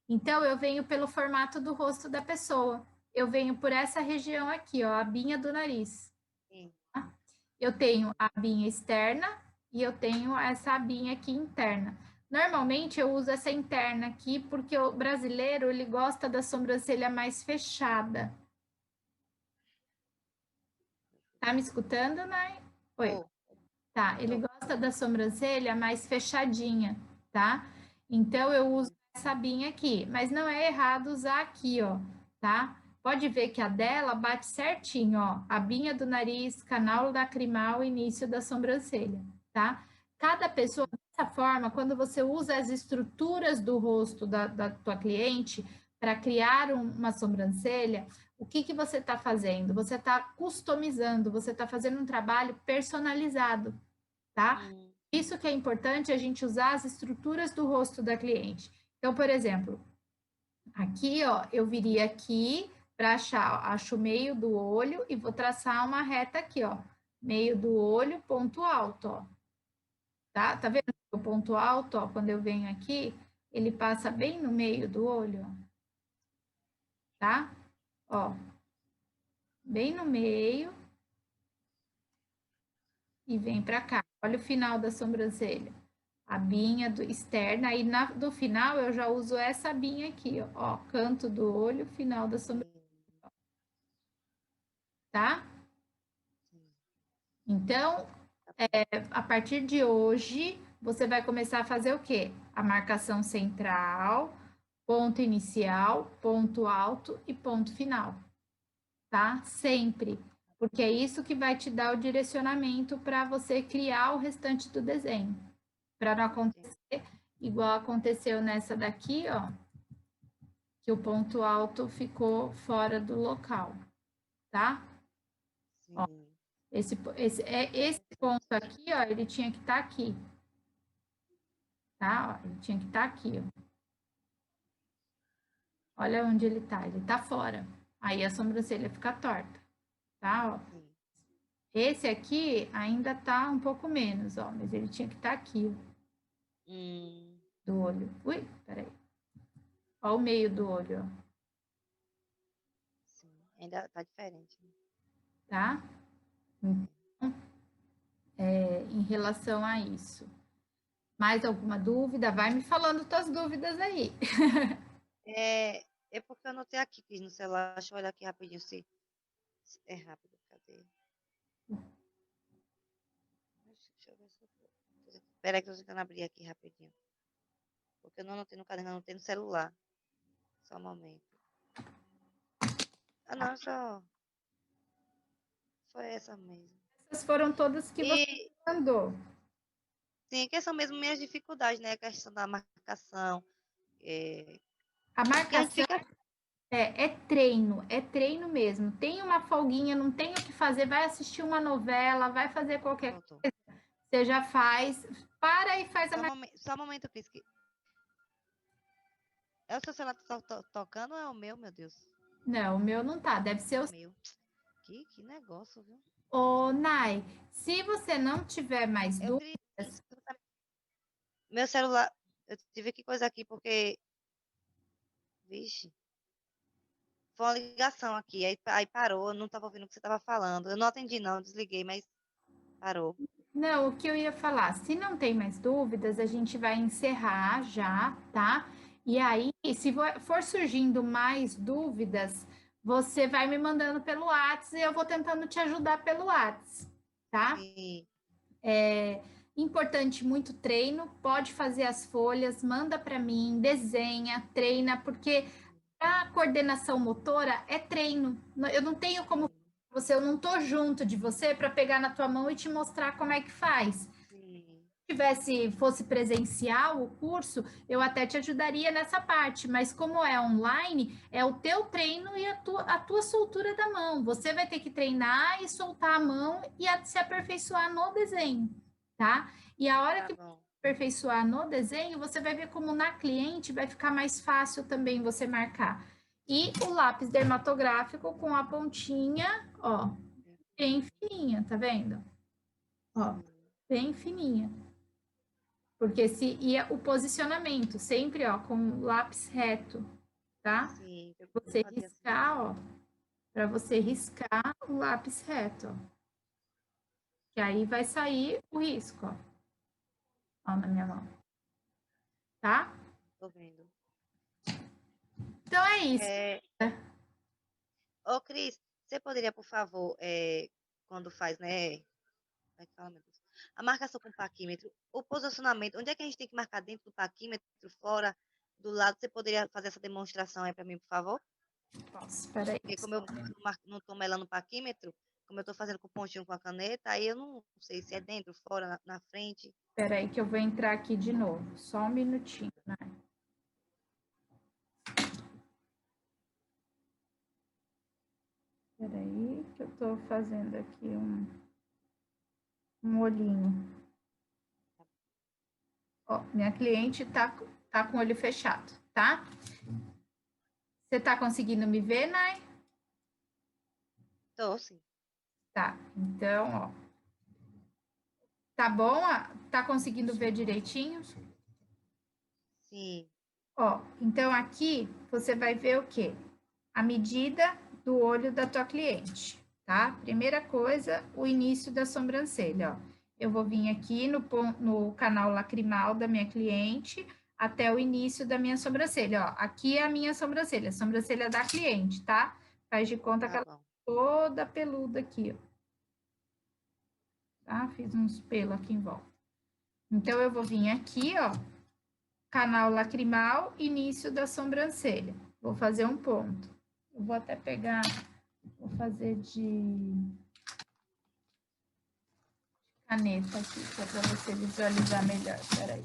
Então, eu venho pelo formato do rosto da pessoa. Eu venho por essa região aqui, ó, a abinha do nariz. Sim. Tá? Eu tenho a abinha externa e eu tenho essa abinha aqui interna. Normalmente, eu uso essa interna aqui porque o brasileiro, ele gosta da sobrancelha mais fechada. Tá me escutando, Nai? Oi. Oh, Tá, ele gosta da sobrancelha mais fechadinha, tá? Então eu uso essa abinha aqui, mas não é errado usar aqui, ó, tá? Pode ver que a dela bate certinho, ó, a abinha do nariz, canal lacrimal, início da sobrancelha, tá? Cada pessoa, dessa forma, quando você usa as estruturas do rosto da tua cliente para criar uma sobrancelha, o que que você está fazendo? Você está customizando, você está fazendo um trabalho personalizado, tá? Isso que é importante a gente usar as estruturas do rosto da cliente. Então, por exemplo, aqui, ó, eu viria aqui para achar, acho o meio do olho e vou traçar uma reta aqui, ó, meio do olho, ponto alto, ó. Tá? Tá vendo o ponto alto, ó, quando eu venho aqui, ele passa bem no meio do olho, ó. Tá? Ó, bem no meio e vem para cá. Olha o final da sobrancelha. A binha externa, aí do final eu já uso essa abinha aqui, ó, canto do olho, final da sobrancelha, tá? Então, a partir de hoje, você vai começar a fazer o quê? A marcação central, ponto inicial, ponto alto e ponto final, tá? Sempre, porque é isso que vai te dar o direcionamento para você criar o restante do desenho, para não acontecer igual aconteceu nessa daqui, ó, que o ponto alto ficou fora do local, tá? Ó, sim. esse ponto aqui, ó, ele tinha que estar aqui, tá? Ó, ele tinha que estar aqui, ó. Olha onde ele tá fora. Aí a sobrancelha fica torta, tá? Ó. Esse aqui ainda tá um pouco menos, ó, mas ele tinha que estar aqui, ó, do olho. Ui, peraí. Ó o meio do olho, ó. Sim, ainda tá diferente. Tá? Então, em relação a isso. Mais alguma dúvida? Vai me falando tuas dúvidas aí. É porque eu anotei aqui no celular. Deixa eu olhar aqui rapidinho se é rápido. Cadê? Deixa eu ver se eu tô. Espera aí que eu tô tentando abrir aqui rapidinho. Porque eu não anotei no caderno, eu anotei no celular. Só um momento. Ah, não, só. Foi essa mesmo. Essas foram todas que você E, mandou. sim, que são mesmo minhas dificuldades, né? A questão da marcação. A Que a gente marcação fica. é treino mesmo. Tem uma folguinha, não tem o que fazer, vai assistir uma novela, vai fazer qualquer Pronto. coisa, você já faz, para e faz a marcação. Só um momento, Cris. É o seu celular que tá tocando ou é o meu Deus? Não, o meu não tá, deve ser É o... o meu. Que negócio, viu? Ô, Nai, se você não tiver mais Eu queria. dúvidas, Meu celular. Eu tive que coisa aqui porque. Vixe. Foi uma ligação aqui. Aí parou. Eu não estava ouvindo o que você estava falando. Eu não atendi, não. Desliguei, mas parou. não, o que eu ia falar, se não tem mais dúvidas, a gente vai encerrar já, tá? E aí, se for surgindo mais dúvidas, você vai me mandando pelo WhatsApp e eu vou tentando te ajudar pelo WhatsApp, tá? Sim. Importante, muito treino, pode fazer as folhas, manda para mim, desenha, treina, porque a coordenação motora é treino. Eu não tenho como você, eu não tô junto de você para pegar na tua mão e te mostrar como é que faz. Sim. Fosse presencial o curso, eu até te ajudaria nessa parte, mas como é online, é o teu treino e a tua soltura da mão. Você vai ter que treinar e soltar a mão e se aperfeiçoar no desenho, tá? E a hora Tá que bom. aperfeiçoar no desenho, você vai ver como na cliente vai ficar mais fácil também você marcar. E o lápis dermatográfico com a pontinha, ó, bem fininha, tá vendo? Ó, bem fininha. Porque o posicionamento, sempre, ó, com lápis reto, tá? Sim, eu vou Você fazer assim riscar, também. ó, para você riscar o lápis reto, ó. Que aí vai sair o risco, ó na minha mão, tá? Tô vendo. Então é isso. É, ô, Cris, você poderia, por favor, quando faz, né? Como é que fala, meu Deus? A marcação com paquímetro, o posicionamento, onde é que a gente tem que marcar dentro do paquímetro, fora, do lado? Você poderia fazer essa demonstração aí para mim, por favor? Posso, espera aí. Porque como eu não estou melando o paquímetro, como eu estou fazendo com pontinho com a caneta, aí eu não sei se é dentro, fora, na frente. Espera aí que eu vou entrar aqui de novo. Só um minutinho, né? Espera aí que eu tô fazendo aqui um olhinho. Ó, minha cliente tá com o olho fechado, tá? Você tá conseguindo me ver, Nai? Tô, sim. Tá, então, ó. Tá bom? Tá conseguindo ver direitinho? Sim. Ó, então aqui você vai ver o quê? A medida do olho da tua cliente, tá? Primeira coisa, o início da sobrancelha, ó. Eu vou vir aqui no canal lacrimal da minha cliente até o início da minha sobrancelha, ó. Aqui é a minha sobrancelha, a sobrancelha da cliente, tá? Faz de conta que Tá ela bom. tá toda peluda aqui, ó. Tá? Fiz uns pelos aqui em volta. Então, eu vou vir aqui, ó, canal lacrimal, início da sobrancelha. Vou fazer um ponto. Eu vou até pegar, vou fazer de caneta aqui, que é para você visualizar melhor. Peraí.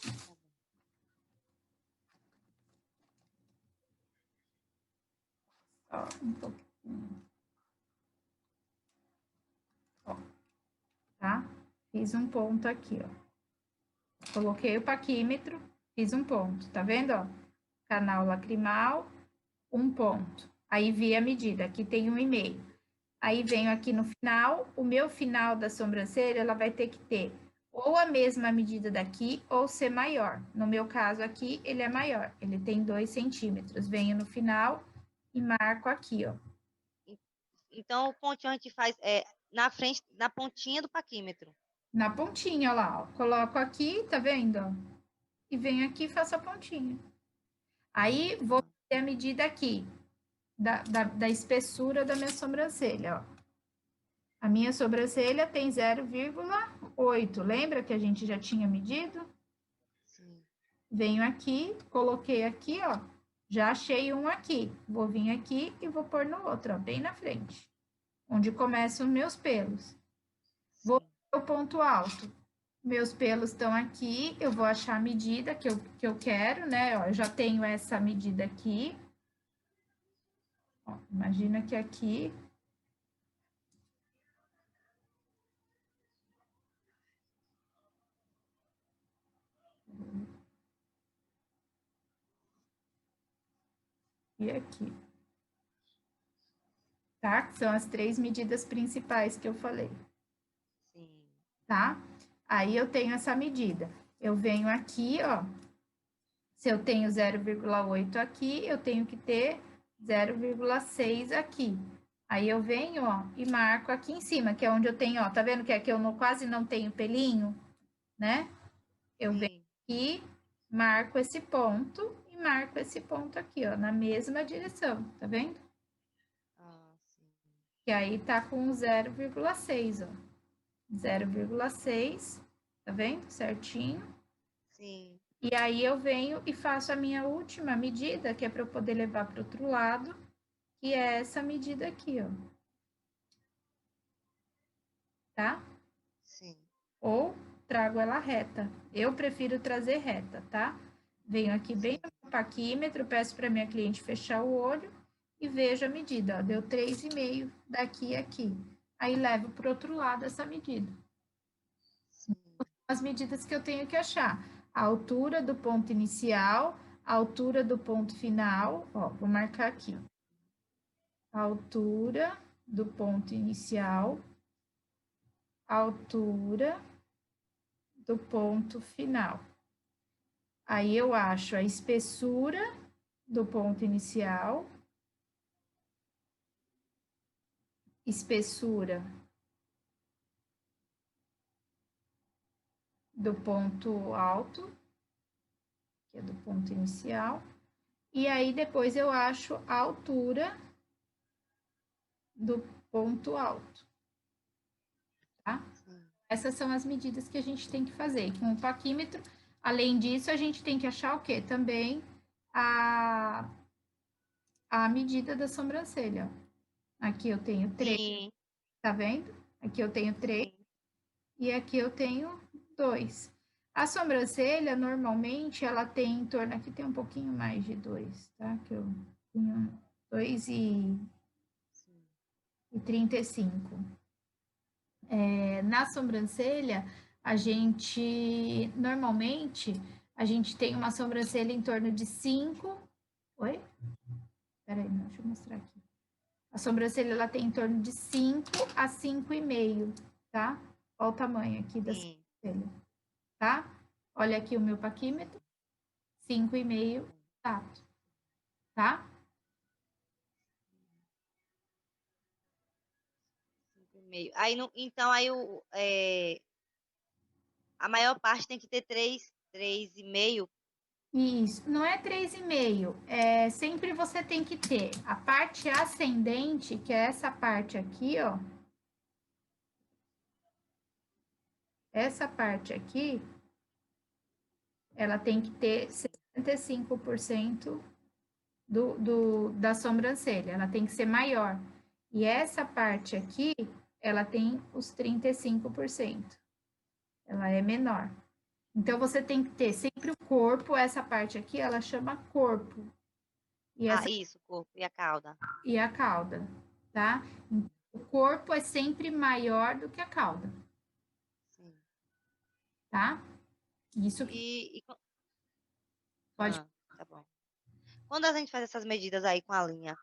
Tá bom. Ó, um pouquinho. Ó, tá? Fiz um ponto aqui, ó. Coloquei o paquímetro, fiz um ponto, tá vendo, ó? Canal lacrimal, um ponto. Aí vi a medida, aqui tem 1,5. Aí venho aqui no final, o meu final da sobrancelha, ela vai ter que ter ou a mesma medida daqui ou ser maior. No meu caso aqui, ele é maior, ele tem 2 centímetros. Venho no final e marco aqui, ó. Então, o pontinho a gente faz na frente, na pontinha do paquímetro. Na pontinha, ó lá, ó. Coloco aqui, tá vendo, ó? E venho aqui e faço a pontinha. Aí, vou ter a medida aqui, da espessura da minha sobrancelha, ó. A minha sobrancelha tem 0,8. Lembra que a gente já tinha medido? Sim. Venho aqui, coloquei aqui, ó. Já achei um aqui. Vou vir aqui e vou pôr no outro, ó, bem na frente. Onde começam meus pelos. Vou Sim. o ponto alto. Meus pelos estão aqui, eu vou achar a medida que eu quero, né? Ó, eu já tenho essa medida aqui. Ó, imagina que aqui e aqui. Tá? Que são as 3 medidas principais que eu falei. Sim. Tá? Aí eu tenho essa medida. Eu venho aqui, ó. Se eu tenho 0,8 aqui, eu tenho que ter 0,6 aqui. Aí eu venho, ó, e marco aqui em cima, que é onde eu tenho, ó, tá vendo que aqui eu quase não tenho pelinho, né? Eu venho Sim. aqui, marco esse ponto e marco esse ponto aqui, ó, na mesma direção, tá vendo? Ah, sim. Que aí tá com 0,6, ó. 0,6, tá vendo? Certinho. Sim. E aí eu venho e faço a minha última medida, que é para eu poder levar para o outro lado, que é essa medida aqui, ó. Tá? Sim. Ou trago ela reta. Eu prefiro trazer reta, tá? Venho aqui bem Sim. no paquímetro, peço para minha cliente fechar o olho e vejo a medida, ó, deu 3,5 daqui a aqui. Aí levo para o outro lado essa medida. Sim. As medidas que eu tenho que achar. A altura do ponto inicial, a altura do ponto final, ó, vou marcar aqui. A altura do ponto inicial, a altura do ponto final. Aí eu acho a espessura do ponto inicial, espessura do ponto alto, que é do ponto inicial, e aí depois eu acho a altura do ponto alto, tá? Sim. Essas são as medidas que a gente tem que fazer com o paquímetro. Além disso, a gente tem que achar o quê? Também a, a medida da sobrancelha. Aqui eu tenho 3, Sim. tá vendo? Aqui eu tenho 3 Sim. e aqui eu tenho 2. A sobrancelha, normalmente, ela tem em torno... Aqui tem um pouquinho mais de 2, tá? Que eu tenho 2,35. Na sobrancelha, a gente, normalmente, a gente tem uma sobrancelha em torno de 5... Oi? Peraí, não, deixa eu mostrar aqui. A sobrancelha, ela tem em torno de 5 a 5,5, tá? Olha o tamanho aqui da Sim. sobrancelha, tá? Olha aqui o meu paquímetro, 5,5 tato, tá? 5,5. Aí, então, aí a maior parte tem que ter 3,5. Isso, não é 3,5, é sempre você tem que ter a parte ascendente, que é essa parte aqui, ó. Essa parte aqui, ela tem que ter 65% da sobrancelha, ela tem que ser maior. E essa parte aqui, ela tem os 35%, ela é menor. Então, você tem que ter sempre o corpo, essa parte aqui, ela chama corpo. E, Ah, essa, isso, o corpo e a cauda. e a cauda, tá? O corpo é sempre maior do que a cauda, Sim. tá? Isso que E, pode... tá bom. Quando a gente faz essas medidas aí com a linha,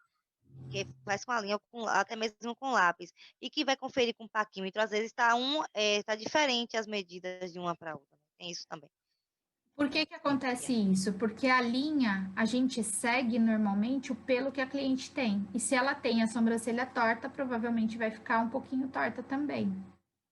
que faz com a linha, ou até mesmo com lápis, e que vai conferir com o paquímetro, às vezes tá diferente as medidas de uma para outra. Tem isso também. Por que que acontece Yeah. isso? Porque a linha, a gente segue normalmente o pelo que a cliente tem. E se ela tem a sobrancelha torta, provavelmente vai ficar um pouquinho torta também,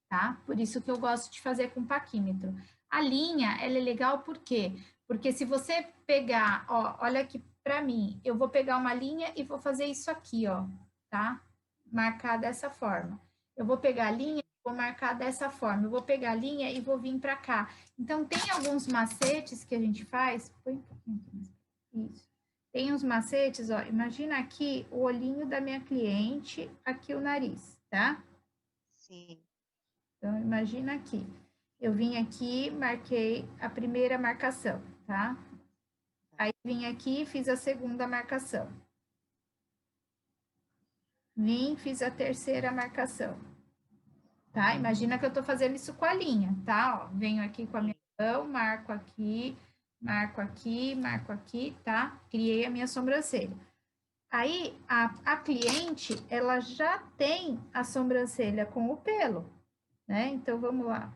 tá? Por isso que eu gosto de fazer com paquímetro. A linha, ela é legal por quê? Porque se você pegar, ó, olha aqui para mim, eu vou pegar uma linha e vou fazer isso aqui, ó, tá? Marcar dessa forma. Eu vou pegar a linha, vou marcar dessa forma. Eu vou pegar a linha e vou vir para cá. Então, tem alguns macetes que a gente faz. Põe um pouquinho aqui. Isso. Tem uns macetes, ó. Imagina aqui o olhinho da minha cliente, aqui o nariz, tá? Sim. Então, imagina aqui. Eu vim aqui, marquei a primeira marcação, tá? Aí vim aqui, fiz a segunda marcação. Vim, fiz a terceira marcação. Tá? Imagina que eu tô fazendo isso com a linha, tá? Ó, venho aqui com a minha mão, marco aqui, marco aqui, marco aqui, tá? Criei a minha sobrancelha. Aí, a cliente, ela já tem a sobrancelha com o pelo, né? Então, vamos lá.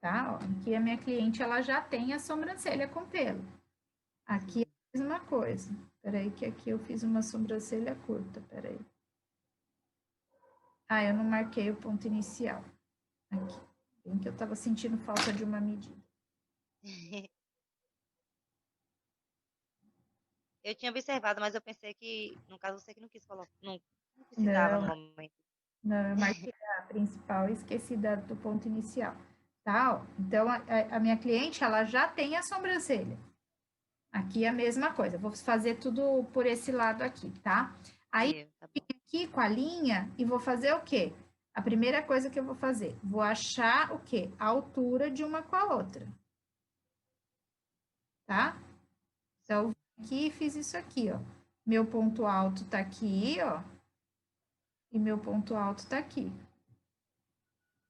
Tá? Ó, aqui a minha cliente, ela já tem a sobrancelha com pelo. Aqui é a mesma coisa. Peraí, que aqui eu fiz uma sobrancelha curta, peraí. Ah, eu não marquei o ponto inicial. Aqui. Bem que eu tava sentindo falta de uma medida. Eu tinha observado, mas eu pensei que, no caso, você que não quis colocar, não precisava no Não, momento. não, eu marquei a principal e esqueci do ponto inicial, tá? Ó, então, a minha cliente, ela já tem a sobrancelha. Aqui é a mesma coisa, vou fazer tudo por esse lado aqui, tá? Aí, Tá bom. aqui com a linha e vou fazer o quê? A primeira coisa que eu vou fazer, vou achar o quê? A altura de uma com a outra, tá? Então, aqui fiz isso aqui, ó. Meu ponto alto tá aqui, ó. E meu ponto alto tá aqui,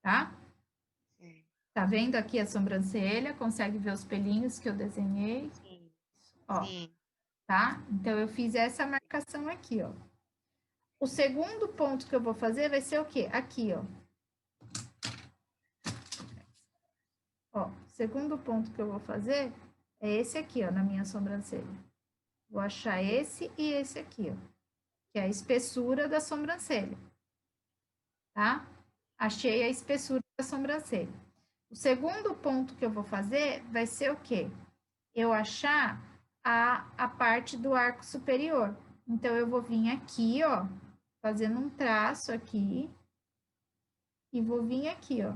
tá? Sim. Tá vendo aqui a sobrancelha? Consegue ver os pelinhos que eu desenhei? Sim. Ó, Sim. tá? Então, eu fiz essa marcação aqui, ó. O segundo ponto que eu vou fazer vai ser o quê? Aqui, ó. Ó, o segundo ponto que eu vou fazer é esse aqui, ó, na minha sobrancelha. Vou achar esse e esse aqui, ó, que é a espessura da sobrancelha, tá? Achei a espessura da sobrancelha. O segundo ponto que eu vou fazer vai ser o quê? Eu achar a parte do arco superior. Então, eu vou vir aqui, ó, fazendo um traço aqui, e vou vir aqui, ó,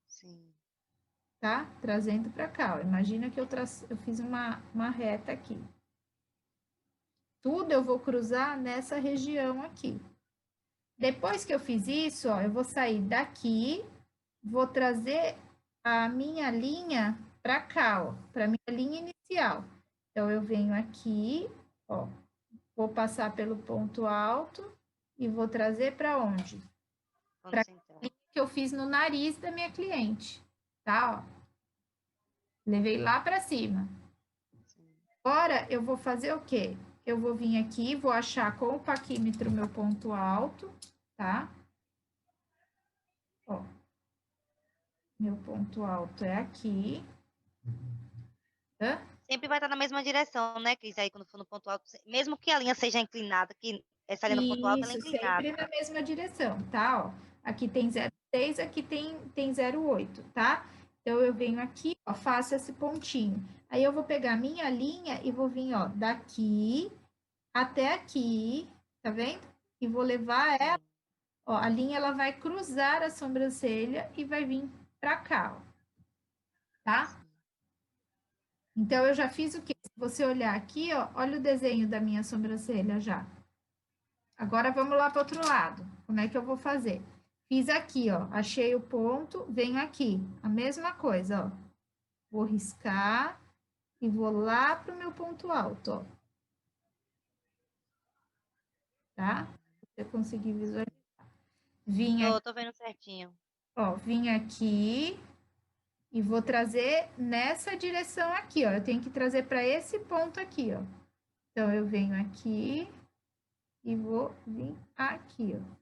Sim. tá? Trazendo para cá, ó. Imagina que eu fiz uma reta aqui. Tudo eu vou cruzar nessa região aqui. Depois que eu fiz isso, ó, eu vou sair daqui, vou trazer a minha linha para cá, ó, para minha linha inicial. Então, eu venho aqui, ó, vou passar pelo ponto alto e vou trazer para onde? Ponto Para a central. linha que eu fiz no nariz da minha cliente, tá? Ó. Levei lá para cima. Sim. Agora, eu vou fazer o quê? Eu vou vir aqui, vou achar com o paquímetro meu ponto alto, tá? Ó, meu ponto alto é aqui. Hã? Sempre vai estar na mesma direção, né, Cris? Aí quando for no ponto alto, mesmo que a linha seja inclinada, que essa linha no ponto alto ela é Isso, inclinada. sempre na mesma direção, tá? Ó, aqui tem 0,6, aqui tem 0,8, tá? Então, eu venho aqui, ó, faço esse pontinho. Aí, eu vou pegar a minha linha e vou vir, ó, daqui até aqui, tá vendo? E vou levar ela, Sim. ó, a linha, ela vai cruzar a sobrancelha e vai vir pra cá, ó, tá? Sim. Então, eu já fiz o quê? Se você olhar aqui, ó, olha o desenho da minha sobrancelha já. Agora, vamos lá para o outro lado. Como é que eu vou fazer? Fiz aqui, ó, achei o ponto, venho aqui. A mesma coisa, ó. Vou riscar e vou lá para o meu ponto alto, ó. Tá? Se eu conseguir visualizar. Vim aqui, Tô vendo certinho. ó, vim aqui e vou trazer nessa direção aqui, ó. Eu tenho que trazer para esse ponto aqui, ó. Então, eu venho aqui e vou vir aqui, ó.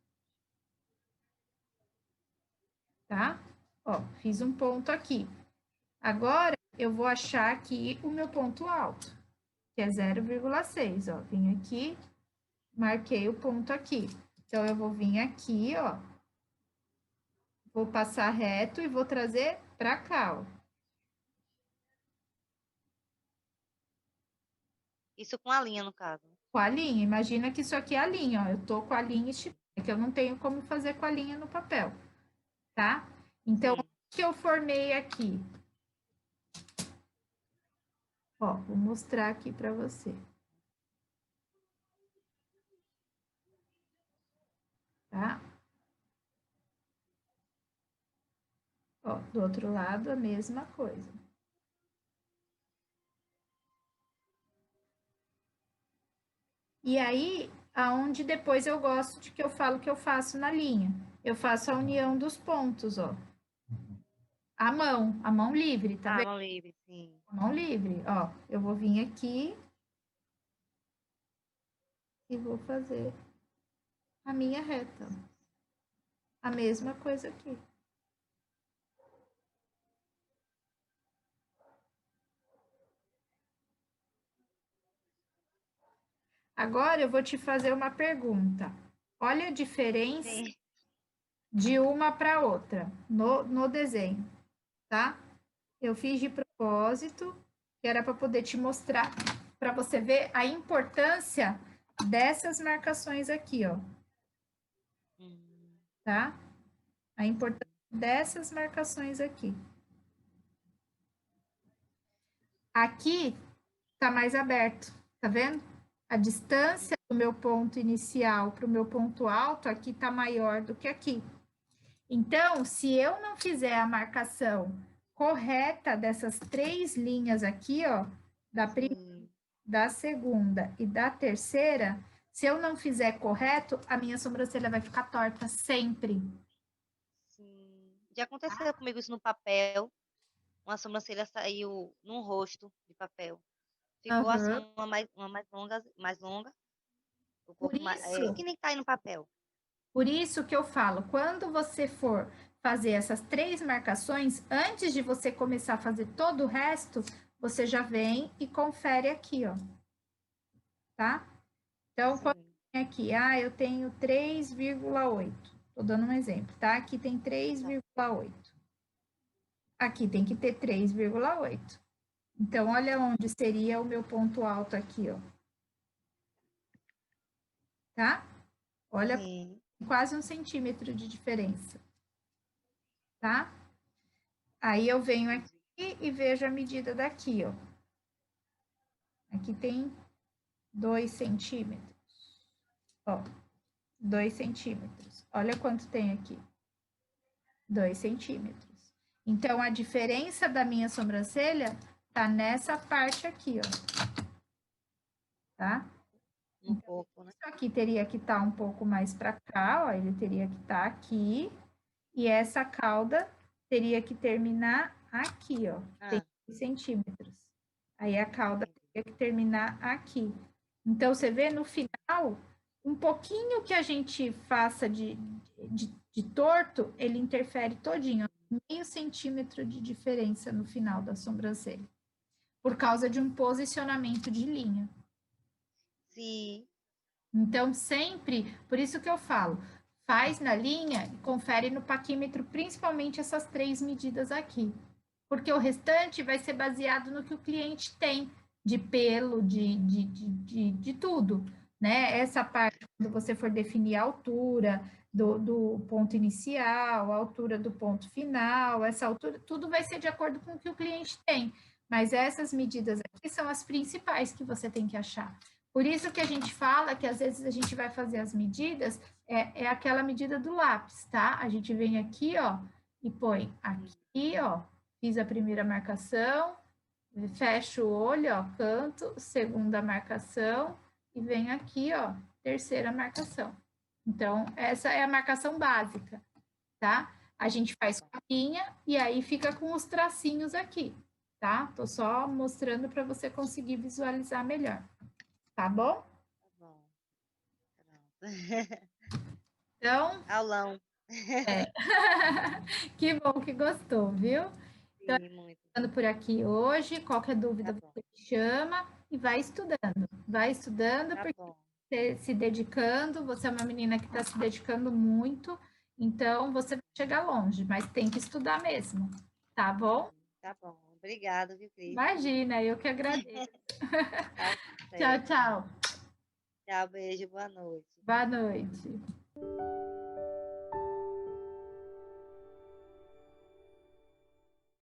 Tá? Ó, fiz um ponto aqui. Agora, eu vou achar aqui o meu ponto alto, que é 0,6, ó. Vim aqui, marquei o ponto aqui. Então, eu vou vir aqui, ó. Vou passar reto e vou trazer pra cá, ó. Isso com a linha, no caso. Com a linha. Imagina que isso aqui é a linha, ó. Eu tô com a linha estipada, que eu não tenho como fazer com a linha no papel, tá? Então, Sim. o que eu formei aqui? Ó, vou mostrar aqui pra você. Tá? Ó, do outro lado, a mesma coisa. E aí, aonde depois eu gosto de que eu falo que eu faço na linha. Eu faço a união dos pontos, ó. A mão livre, tá vendo? Mão livre, sim. A mão livre, ó. Eu vou vir aqui e vou fazer a minha reta. A mesma coisa aqui. Agora eu vou te fazer uma pergunta. Olha a diferença Sim. de uma para outra no desenho, tá? Eu fiz de propósito, que era para poder te mostrar para você ver a importância dessas marcações aqui, ó. Tá? A importância dessas marcações aqui. Aqui tá mais aberto, tá vendo? A distância do meu ponto inicial para o meu ponto alto aqui tá maior do que aqui. Então, se eu não fizer a marcação correta dessas 3 linhas aqui, ó, da primeira, da segunda e da terceira, se eu não fizer correto, a minha sobrancelha vai ficar torta sempre. Sim. Já aconteceu comigo isso no papel. Uma sobrancelha saiu num rosto de papel. Ficou assim uma mais longa, um Por pouco mais, isso, que nem tá aí no papel. por isso que eu falo, quando você for fazer essas 3 marcações, antes de você começar a fazer todo o resto, você já vem e confere aqui, ó. Tá? Então, quando tem aqui, eu tenho 3,8. Tô dando um exemplo, tá? Aqui tem 3,8. Aqui tem que ter 3,8. Então, olha onde seria o meu ponto alto aqui, ó. Tá? Olha, quase 1 centímetro de diferença. Tá? Aí eu venho aqui e vejo a medida daqui, ó. Aqui tem 2 centímetros. Ó, 2 centímetros. Olha quanto tem aqui. 2 centímetros. Então, a diferença da minha sobrancelha tá nessa parte aqui, ó. Tá? Um pouco, né? Isso aqui teria que estar um pouco mais para cá, ó. Ele teria que estar aqui. E essa cauda teria que terminar aqui, ó. Tem 2 centímetros. Aí a cauda teria que terminar aqui. Então, você vê no final, um pouquinho que a gente faça de torto, ele interfere todinho. Meio centímetro de diferença no final da sobrancelha. Por causa de um posicionamento de linha. Sim. Então, sempre, por isso que eu falo, faz na linha e confere no paquímetro, principalmente essas 3 medidas aqui. Porque o restante vai ser baseado no que o cliente tem de pelo, de tudo, né? Essa parte, quando você for definir a altura do ponto inicial, a altura do ponto final, essa altura, tudo vai ser de acordo com o que o cliente tem. Mas essas medidas aqui são as principais que você tem que achar. Por isso que a gente fala que às vezes a gente vai fazer as medidas, é aquela medida do lápis, tá? A gente vem aqui, ó, e põe aqui, ó, fiz a primeira marcação, fecho o olho, ó, canto, segunda marcação, e venho aqui, ó, terceira marcação. Então, essa é a marcação básica, tá? A gente faz com a linha e aí fica com os tracinhos aqui, tá? Tô só mostrando para você conseguir visualizar melhor. Tá bom? Tá bom. Então. Aulão. Que bom que gostou, viu? Então, Sim, muito. ficando por aqui hoje. Qualquer dúvida você me chama e vai estudando. Vai estudando, porque você se dedicando, você é uma menina que está se dedicando muito, então você vai chegar longe, mas tem que estudar mesmo, tá bom? Tá bom. Obrigada, viu, Cris? Imagina, eu que agradeço. Tá Tchau, certo. tchau. Tchau, beijo, boa noite. Boa noite.